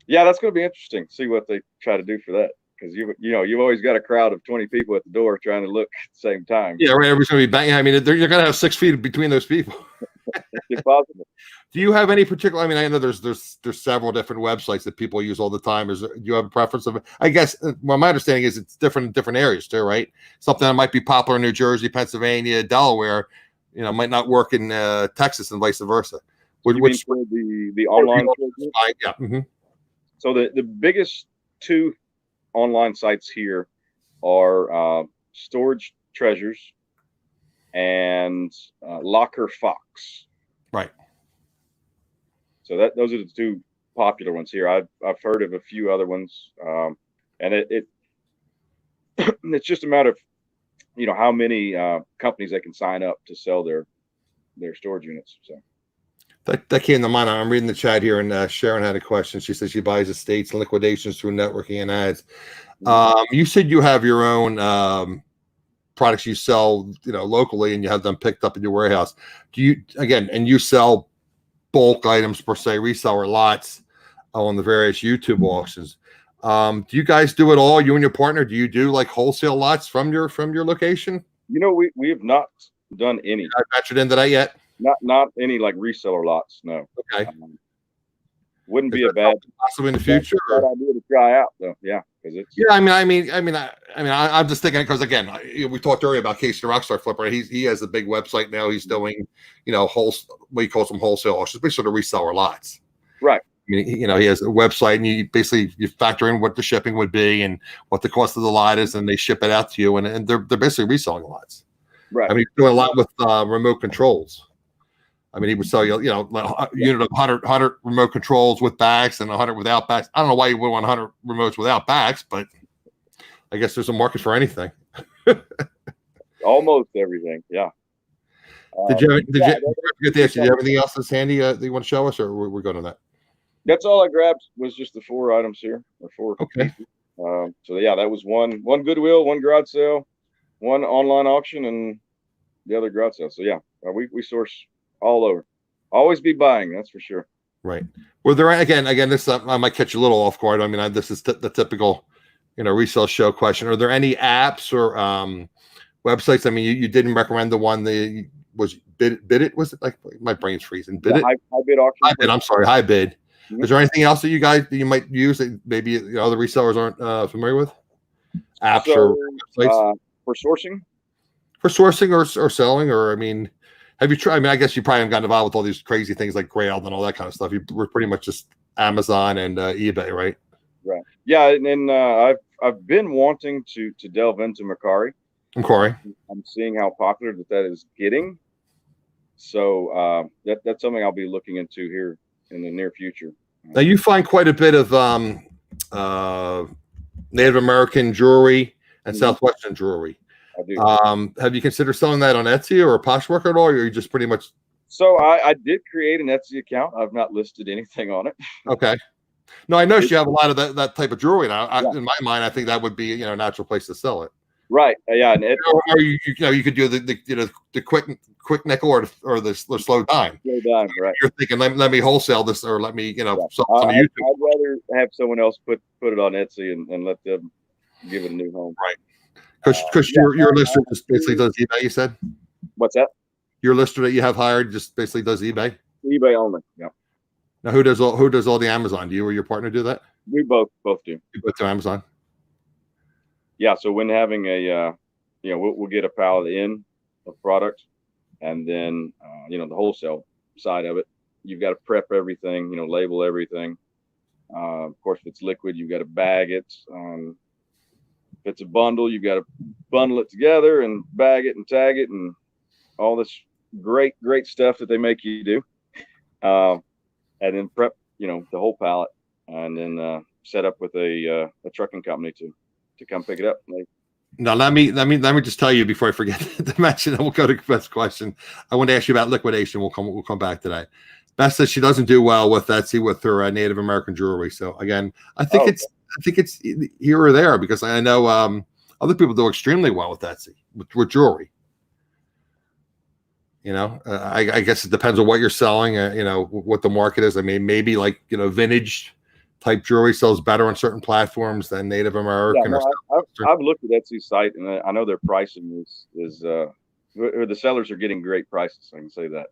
Yeah, that's going to be interesting. See what they try to do for that, because you've always got a crowd of 20 people at the door trying to look at the same time. Yeah, right. Everybody's going to be banging. You're going to have 6 feet between those people. It's impossible. Do you have any particular? I know there's several different websites that people use all the time. Do you have a preference of it? I guess my understanding is it's different in different areas too, right? Something that might be popular in New Jersey, Pennsylvania, Delaware, might not work in Texas and vice versa. Which the online? Yeah. Mm-hmm. So the biggest two online sites here are Storage Treasures and Locker Fox. Right. So those are the two popular ones here. I've heard of a few other ones. and it's just a matter of how many companies they can sign up to sell their storage units. So That came to mind. I'm reading the chat here, and Sharon had a question. She says she buys estates and liquidations through networking and ads. You said you have your own products you sell, locally, and you have them picked up in your warehouse. Do you, again, and you sell bulk items per se, reseller lots on the various YouTube auctions? Do you guys do it all? You and your partner, do you do like wholesale lots from your location? We have not done any. Not ventured into that yet. Not any like reseller lots. No. Okay. Wouldn't be a bad possibly in the future. Bad idea to try out though. Yeah, because it's. Yeah, I'm just thinking because again, we talked earlier about Casey the Rockstar Flipper. He has a big website now. He's doing what he calls them wholesale auctions, basically reseller lots. Right. I mean, he has a website, and you factor in what the shipping would be and what the cost of the lot is, and they ship it out to you, and they're basically reselling lots. Right. I mean, he's doing a lot with remote controls. I mean, he would sell you, a unit of 100 remote controls with backs and 100 without backs. I don't know why you would want 100 remotes without backs, but I guess there's a market for anything. Almost everything, yeah. Did you have anything else that's handy that you want to show us, or we're good on that? That's all I grabbed was just the 4 items here, or 4. Okay. So yeah, that was one Goodwill, one garage sale, one online auction, and the other garage sale. So yeah, we source all over. Always be buying, that's for sure. Right. Were there again? This I might catch you a little off guard. I mean, this is the typical, resale show question. Are there any apps or websites? I mean, you didn't recommend the one that was Bid. Was it like my brain's freezing? Bid it. High bid auction. High bid. I'm sorry. High bid. Mm-hmm. Is there anything else that you might use that maybe other resellers aren't familiar with? Apps or websites for sourcing? For sourcing or selling, or I mean. Have you tried? I mean, I guess you probably haven't gotten involved with all these crazy things like Grailed and all that kind of stuff. You were pretty much just Amazon and eBay, right? Right. Yeah, and I've been wanting to delve into Mercari. I'm seeing how popular that is getting. So that's something I'll be looking into here in the near future. Now you find quite a bit of Native American jewelry and Southwestern jewelry. I do. Have you considered selling that on Etsy or Poshmark at all, or are you just pretty much? So I did create an Etsy account. I've not listed anything on it. Okay. No, I noticed you have a lot of that type of jewelry now. In my mind, I think that would be a natural place to sell it. Right. Yeah. And or you could do the quick nickel or the slow dime. Slow dime. Right. You're thinking let me wholesale this or let me sell on YouTube. I'd rather have someone else put it on Etsy and let them give it a new home. Right. Because your lister just basically does eBay, you said? What's that? Your lister that you have hired just basically does eBay? eBay only, yeah. Now who does all the Amazon? Do you or your partner do that? We both do. You both do Amazon? Yeah, so when having a we'll get a pallet in of product, and then the wholesale side of it, you've got to prep everything, label everything. Of course, if it's liquid, you've got to bag it. If it's a bundle, you got to bundle it together and bag it and tag it and all this great stuff that they make you do. And then prep, the whole pallet, and then set up with a trucking company to come pick it up. Now let me just tell you before I forget to mention, and we'll go to Beth's question. I want to ask you about liquidation. We'll come back to that. Beth says she doesn't do well with Etsy with her Native American jewelry. So again, I think it's here or there, because I know other people do extremely well with Etsy with jewelry. I guess it depends on what you're selling. What the market is. I mean, maybe like vintage type jewelry sells better on certain platforms than Native American. Yeah, I've looked at Etsy's site, and I know their pricing is the sellers are getting great prices. I can say that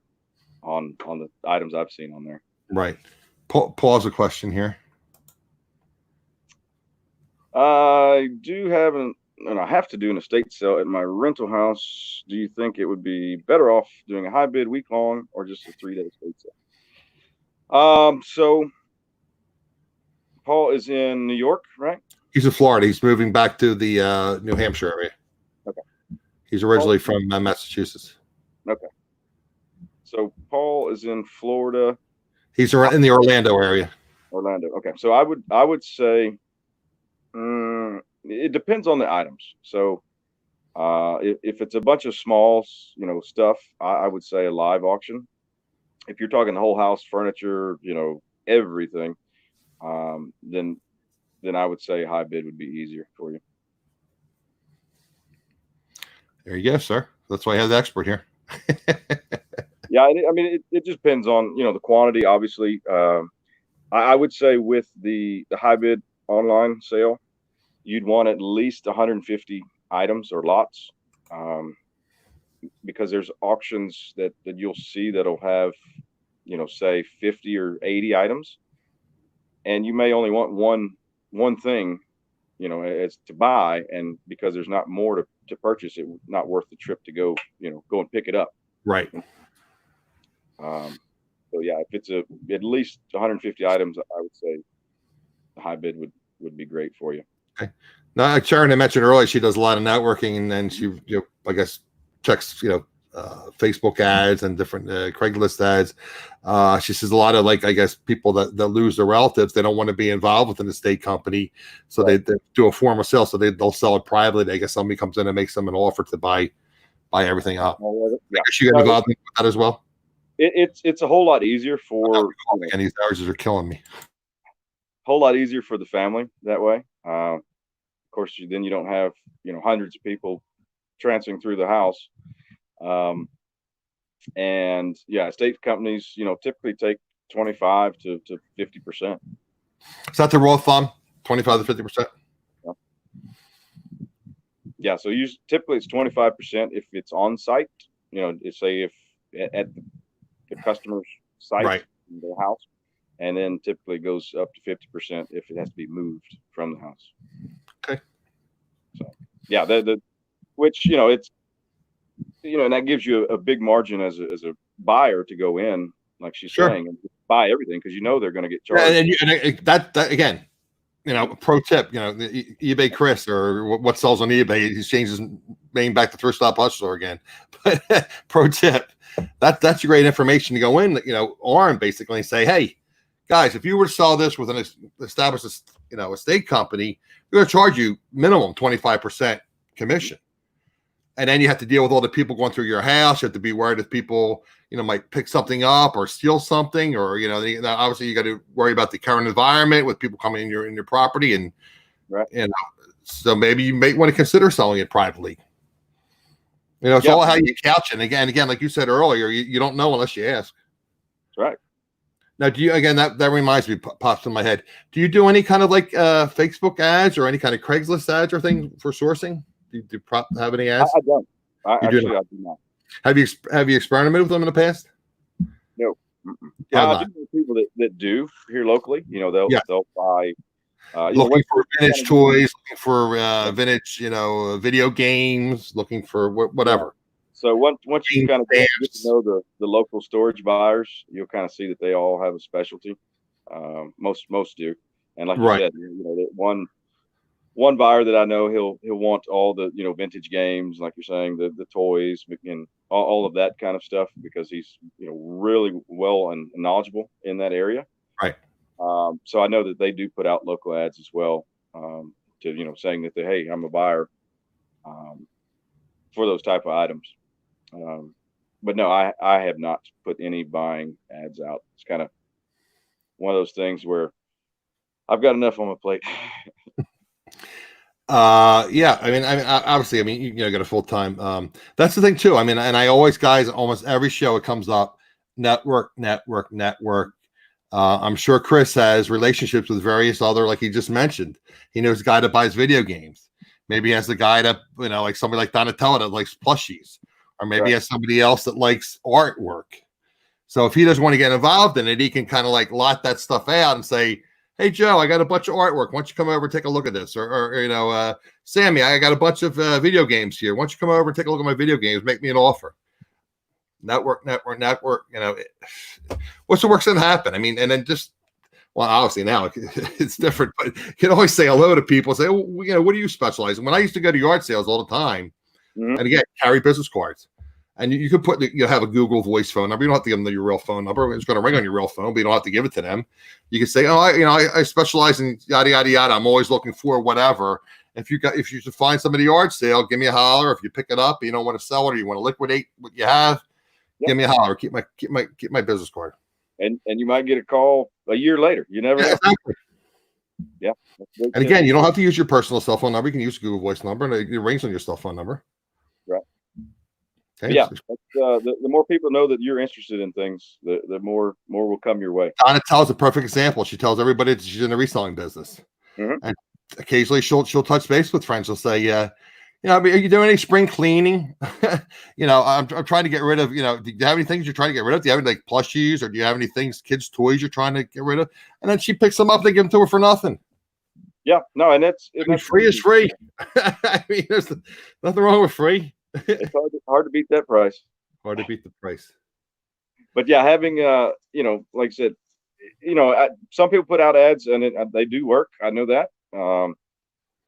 on the items I've seen on there. Right. Pause a question here. I do have and I have to do an estate sale at my rental house. Do you think it would be better off doing a high bid week long or just a 3-day estate sale? So Paul is in New York, right? He's in Florida. He's moving back to the New Hampshire area. Okay. He's originally from Massachusetts. Okay. So Paul is in Florida. He's in the Orlando area. Orlando. Okay. So I would say It depends on the items. So if it's a bunch of small, stuff, I would say a live auction. If you're talking the whole house, furniture, everything, then I would say high bid would be easier for you. There you go, sir. That's why I have the expert here. Yeah, I mean, it just depends on the quantity. Obviously, I would say with the high bid online sale, you'd want at least 150 items or lots, because there's auctions that you'll see that'll have, say 50 or 80 items, and you may only want one thing, as to buy, and because there's not more to purchase, it not worth the trip to go and pick it up. Right. So yeah, if it's at least 150 items, I would say the high bid would be great for you. Okay. Now, Sharon, I mentioned earlier, she does a lot of networking, and then she, I guess, checks, Facebook ads and different Craigslist ads. She says a lot of, like, I guess, people that lose their relatives, they don't want to be involved with an estate company, so right. they do a formal sale, so they'll sell it privately. I guess somebody comes in and makes them an offer to buy everything up. Yeah. She get involved with that as well. It's a whole lot easier for and these hours are killing me. Whole lot easier for the family that way. Of course, then you don't have hundreds of people trancing through the house. And yeah, estate companies typically take 25 to 50%. Is that the rule of thumb? 25 to 50%. Yeah. So typically it's 25% if it's on site. Say if at the customer's site, right, in their house, and then typically goes up to 50% if it has to be moved from the house. Okay. So yeah, which it's and that gives you a big margin as a buyer to go in, like she's saying, and buy everything because they're going to get charged. And that again, pro tip, eBay Chris, or what sells on eBay, he changes his name back to Thrift Stop Hustler again. But pro tip, that's great information to go in, arm basically, and say, hey, guys, if you were to sell this with an established, estate company, they're going to charge you minimum 25% commission. And then you have to deal with all the people going through your house. You have to be worried if people, might pick something up or steal something, or, obviously you got to worry about the current environment with people coming in your property. And, right. So maybe you may want to consider selling it privately. It's all how you couch it. And again, like you said earlier, you don't know unless you ask. That's right. Now, do you, again, that reminds me, pops in my head. Do you do any kind of like Facebook ads or any kind of Craigslist ads or thing for sourcing? Do you have any ads? I don't. I do not. Have you experimented with them in the past? No. Yeah, I do know people that do here locally. They'll buy. Looking for vintage toys, looking for vintage, video games, looking for whatever. So once you kind of get to know the local storage buyers, you'll kind of see that they all have a specialty. Most do, and like you said, that one buyer that I know, he'll want all the vintage games, like you're saying, the toys and all of that kind of stuff, because he's really well and knowledgeable in that area. Right. So I know that they do put out local ads as well, to saying that hey, I'm a buyer for those type of items. But no, I have not put any buying ads out. It's kind of one of those things where I've got enough on my plate. Yeah, I mean, obviously, you got a full time. That's the thing too. I mean, and I always, guys, almost every show it comes up, network. I'm sure Chris has relationships with various other, like he just mentioned. He knows a guy that buys video games. Maybe he has a guy that, like somebody like Donatello that likes plushies, or maybe he has somebody else that likes artwork. So if he doesn't want to get involved in it, he can kind of like lot that stuff out and say, hey, Joe, I got a bunch of artwork. Why don't you come over and take a look at this? Or Sammy, I got a bunch of video games here. Why don't you come over and take a look at my video games? Make me an offer. Network. What's the worst that happen? I mean, and then obviously now it's different, but you can always say hello to people. Say, what do you specialize in? When I used to go to yard sales all the time, and again, carry business cards. And you could have a Google Voice phone number. You don't have to give them your real phone number. It's going to ring on your real phone, but you don't have to give it to them. You can say, "Oh, I specialize in yada yada yada. I'm always looking for whatever. If you should find somebody yard sale, give me a holler. If you pick it up, you don't want to sell it, or you want to liquidate what you have, give me a holler. Keep my business card." And you might get a call a year later. You never know. Exactly. Yeah. And again, you don't have to use your personal cell phone number. You can use Google Voice number, and it rings on your cell phone number. Right. Okay. Yeah. The more people know that you're interested in things, the more will come your way. Donatella's a perfect example. She tells everybody that she's in the reselling business, and occasionally she'll touch base with friends. She'll say, are you doing any spring cleaning? I'm trying to get rid of, do you have any things you're trying to get rid of? Do you have any like plushies, or do you have any things, kids' toys you're trying to get rid of? And then she picks them up, they give them to her for nothing. Yeah, no, and that's free is free. I mean, there's nothing wrong with free. It's hard to beat that price. Hard to beat the price. But yeah, having like I said, some people put out ads and they do work. I know that.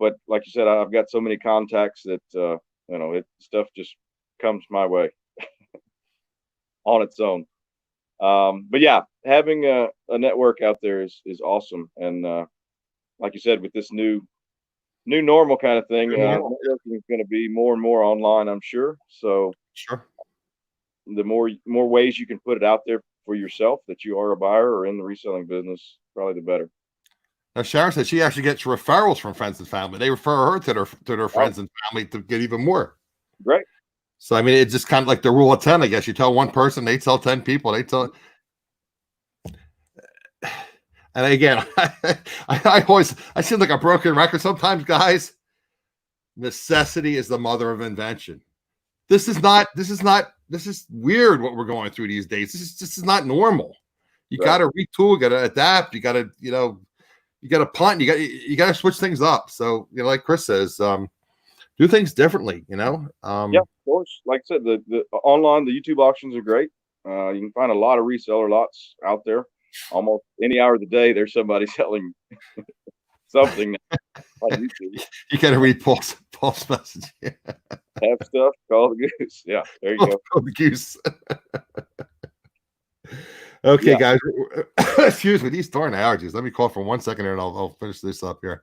But like you said, I've got so many contacts that stuff just comes my way on its own. But yeah, having a network out there is awesome. And like you said, with this new normal kind of thing, networking is going to be more and more online, I'm sure. So sure, the more ways you can put it out there for yourself that you are a buyer or in the reselling business, probably the better. Now, Sharon said she actually gets referrals from friends and family. They refer her to their friends and family to get even more. Right. So, I mean, it's just kind of like the rule of 10, I guess. You tell one person, they tell 10 people. They tell. And again, I seem like a broken record sometimes, guys. Necessity is the mother of invention. This is weird what we're going through these days. This is not normal. You got to retool, you got to adapt, you got to, you got to punt, you got to switch things up. So, like Chris says, do things differently, Yeah, of course. Like I said, the online, the YouTube auctions are great. You can find a lot of reseller lots out there. Almost any hour of the day, there's somebody selling something on YouTube. You got to read Paul's message. Have stuff, call the Goose. Yeah, there you go. Call the Goose. Okay, guys. Excuse me. These darn allergies. Let me call for 1 second here, and I'll finish this up here.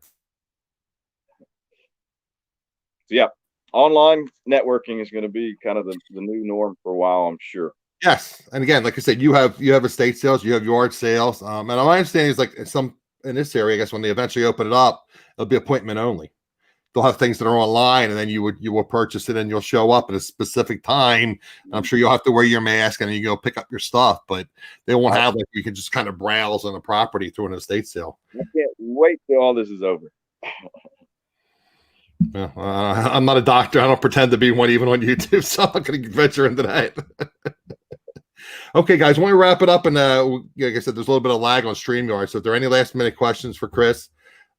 So yeah, online networking is going to be kind of the new norm for a while, I'm sure. Yes, and again, like I said, you have estate sales, you have yard sales, and my understanding is like in this area, I guess when they eventually open it up, it'll be appointment only. They'll have things that are online, and then you will purchase it, and you'll show up at a specific time. I'm sure you'll have to wear your mask, and then you go pick up your stuff, but they won't have like you can just kind of browse on the property through an estate sale. I can't wait till all this is over. Well, I'm not a doctor. I don't pretend to be one even on YouTube, so I'm not going to venture into that. Okay, guys, when we wrap it up, and like I said, there's a little bit of lag on StreamYard. So if there are any last minute questions for Chris,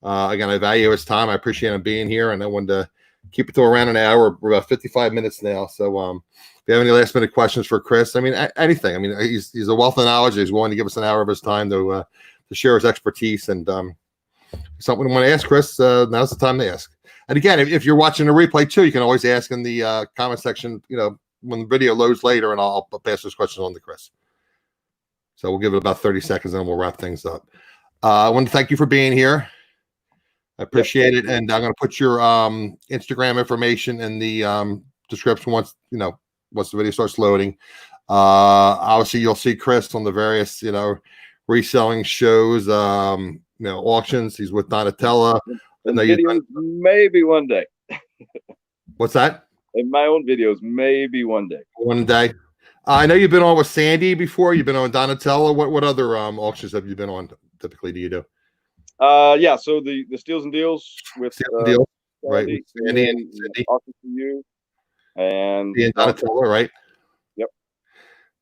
again, I value his time. I appreciate him being here, and I wanted to keep it to around an hour. We're about 55 minutes now. So if you have any last minute questions for Chris, I mean, anything. I mean, he's a wealth of knowledge. He's willing to give us an hour of his time to share his expertise. And something we want to ask Chris, now's the time to ask. And again, if you're watching the replay too, you can always ask in the comment section, when the video loads later, and I'll pass those questions on to Chris. So we'll give it about 30 seconds and we'll wrap things up. I want to thank you for being here. I appreciate it. And I'm going to put your Instagram information in the description once the video starts loading. Obviously you'll see Chris on the various, reselling shows, auctions. He's with Donatella. Videos, maybe one day. What's that? In my own videos, maybe one day. One day. I know you've been on with Sandy before. You've been on Donatella. What other auctions have you been on? Typically, do you do? Yeah. So the Steals and Deals with Deals, right? Sandy and Cindy. Auction for You, and Donatella, right? Yep.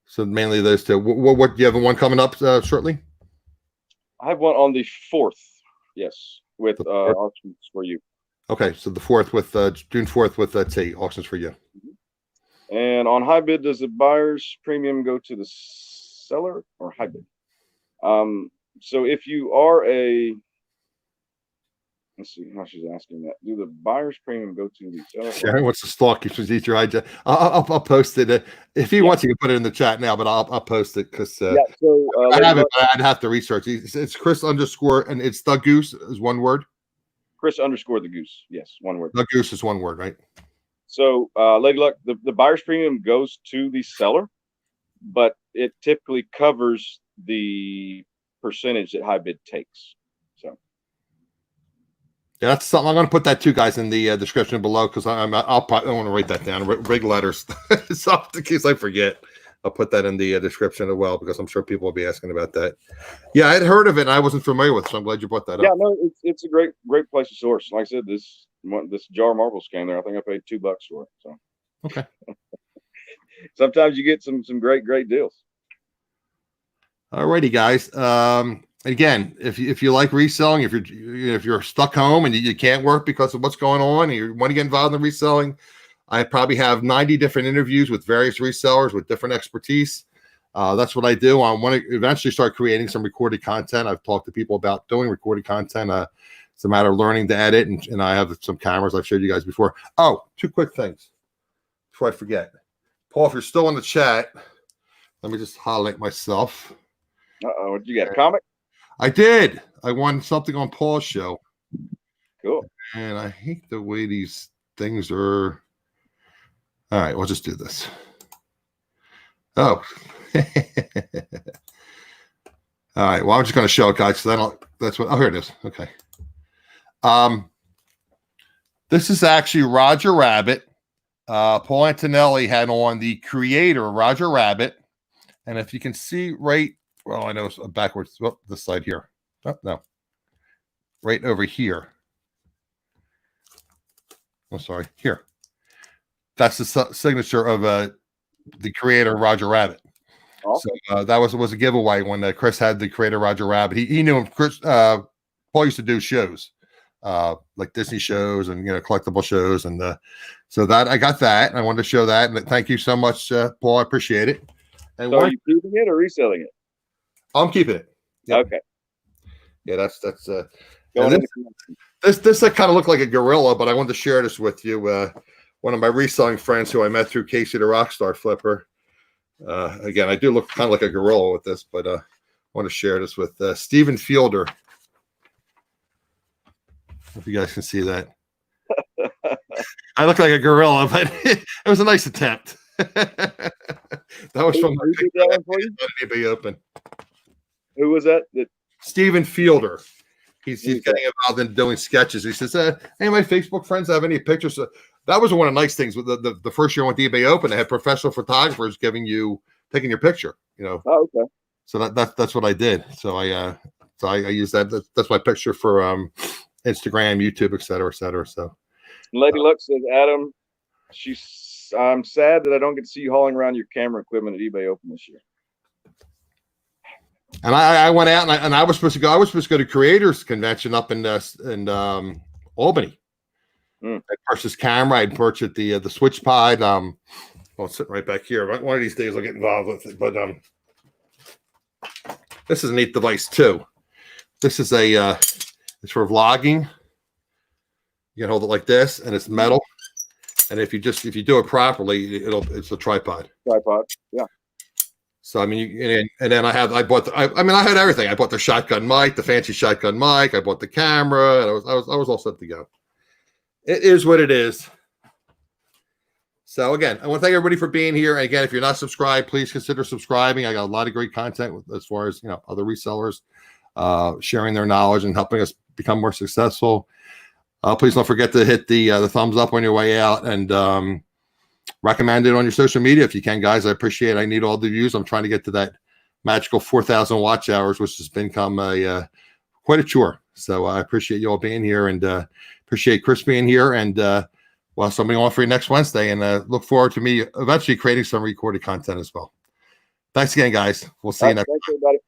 So mainly those two. What do you have one coming up shortly? I have one on the 4th. Yes, with Auctions for You. Okay, so the 4th with June 4th with Auctions for You. And on high bid, does the buyer's premium go to the seller or high bid? So if you are let's see how she's asking that. Do the buyer's premium go to the seller? Sharon wants to stalk you. She's your idea. I'll post it. If he wants, you can put it in the chat now, but I'll post it because So I have it, but I'd have to research. It's Chris underscore, and it's the Goose is one word. Chris underscore the Goose. Yes, one word. The Goose is one word, right? So, Lady Luck, the buyer's premium goes to the seller, but it typically covers the percentage that high bid takes. So, yeah, that's something I'm going to put that too, guys, in the description below because I'll probably want to write that down, big letters, so in case I forget. I'll put that in the description as well because I'm sure people will be asking about that. Yeah, I had heard of it and I wasn't familiar with it, so I'm glad you brought that up. Yeah, no, it's a great place to source. Like I said, this jar of marbles came there. I think I paid $2 for it. So okay. Sometimes you get some great deals. All righty, guys. Again, if you like reselling, if you're stuck home and you can't work because of what's going on, and you want to get involved in reselling, I probably have 90 different interviews with various resellers with different expertise. That's what I do. I want to eventually start creating some recorded content. I've talked to people about doing recorded content. It's a matter of learning to edit, and I have some cameras I've showed you guys before. Oh, two quick things before I forget. Paul, if you're still in the chat, let me just highlight myself. Uh-oh, did you get a comic? I did. I won something on Paul's show. Cool. And I hate the way these things are. All right, we'll just do this. Oh. All right. Well, I'm just going to show it, guys. So that's what. Oh, here it is. Okay. This is actually Roger Rabbit. Paul Antonelli had on the creator, Roger Rabbit. And if you can see right, well, I know it's backwards. Oh, this side here. Oh, no. Right over here. I'm sorry. Here. That's the signature of the creator, Roger Rabbit. Awesome. So that was a giveaway when Chris had the creator, Roger Rabbit. He knew him. Chris, Paul used to do shows, like Disney shows and collectible shows, and so that I got that. And I wanted to show that. And thank you so much, Paul. I appreciate it. And so are you keeping it or reselling it? I'm keeping it. Yep. Okay. Yeah, that's this kind of looked like a gorilla, but I wanted to share this with you. One of my reselling friends who I met through Casey the Rockstar Flipper. Again, I do look kind of like a gorilla with this, but I want to share this with Stephen Fielder. If you guys can see that. I look like a gorilla, but it was a nice attempt. That was from eBay Open. Who was that? Stephen Fielder. He's getting involved in doing sketches. He says, hey, my Facebook friends have any pictures? That was one of the nice things with the first year I went to eBay Open. They had professional photographers taking your picture. Oh, okay. So that's what I did. So I used that. That's my picture for Instagram, YouTube, et cetera, et cetera. So Lady Luck says, Adam, I'm sad that I don't get to see you hauling around your camera equipment at eBay Open this year. And I went out and I was supposed to go. I was supposed to go to Creators Convention up in Albany. I purchased camera. I purchased the Switch Pod. Well, it's sitting right back here. One of these days I'll get involved with it. But this is a neat device too. This is it's for vlogging. You can hold it like this, and it's metal. And if you do it properly, it's a tripod. Tripod, yeah. So I mean, and then I had everything. I bought the shotgun mic, the fancy shotgun mic. I bought the camera. And I was all set to go. It is what it is. So again, I want to thank everybody for being here. And again, if you're not subscribed, please consider subscribing. I got a lot of great content as far as other resellers sharing their knowledge and helping us become more successful. Please don't forget to hit the thumbs up on your way out and recommend it on your social media if you can, guys. I appreciate it. I need all the views. I'm trying to get to that magical 4,000 watch hours, which has become quite a chore. So I appreciate you all being here and appreciate Chris being here. And somebody on for you next Wednesday, and look forward to me eventually creating some recorded content as well. Thanks again, guys. We'll see you next time.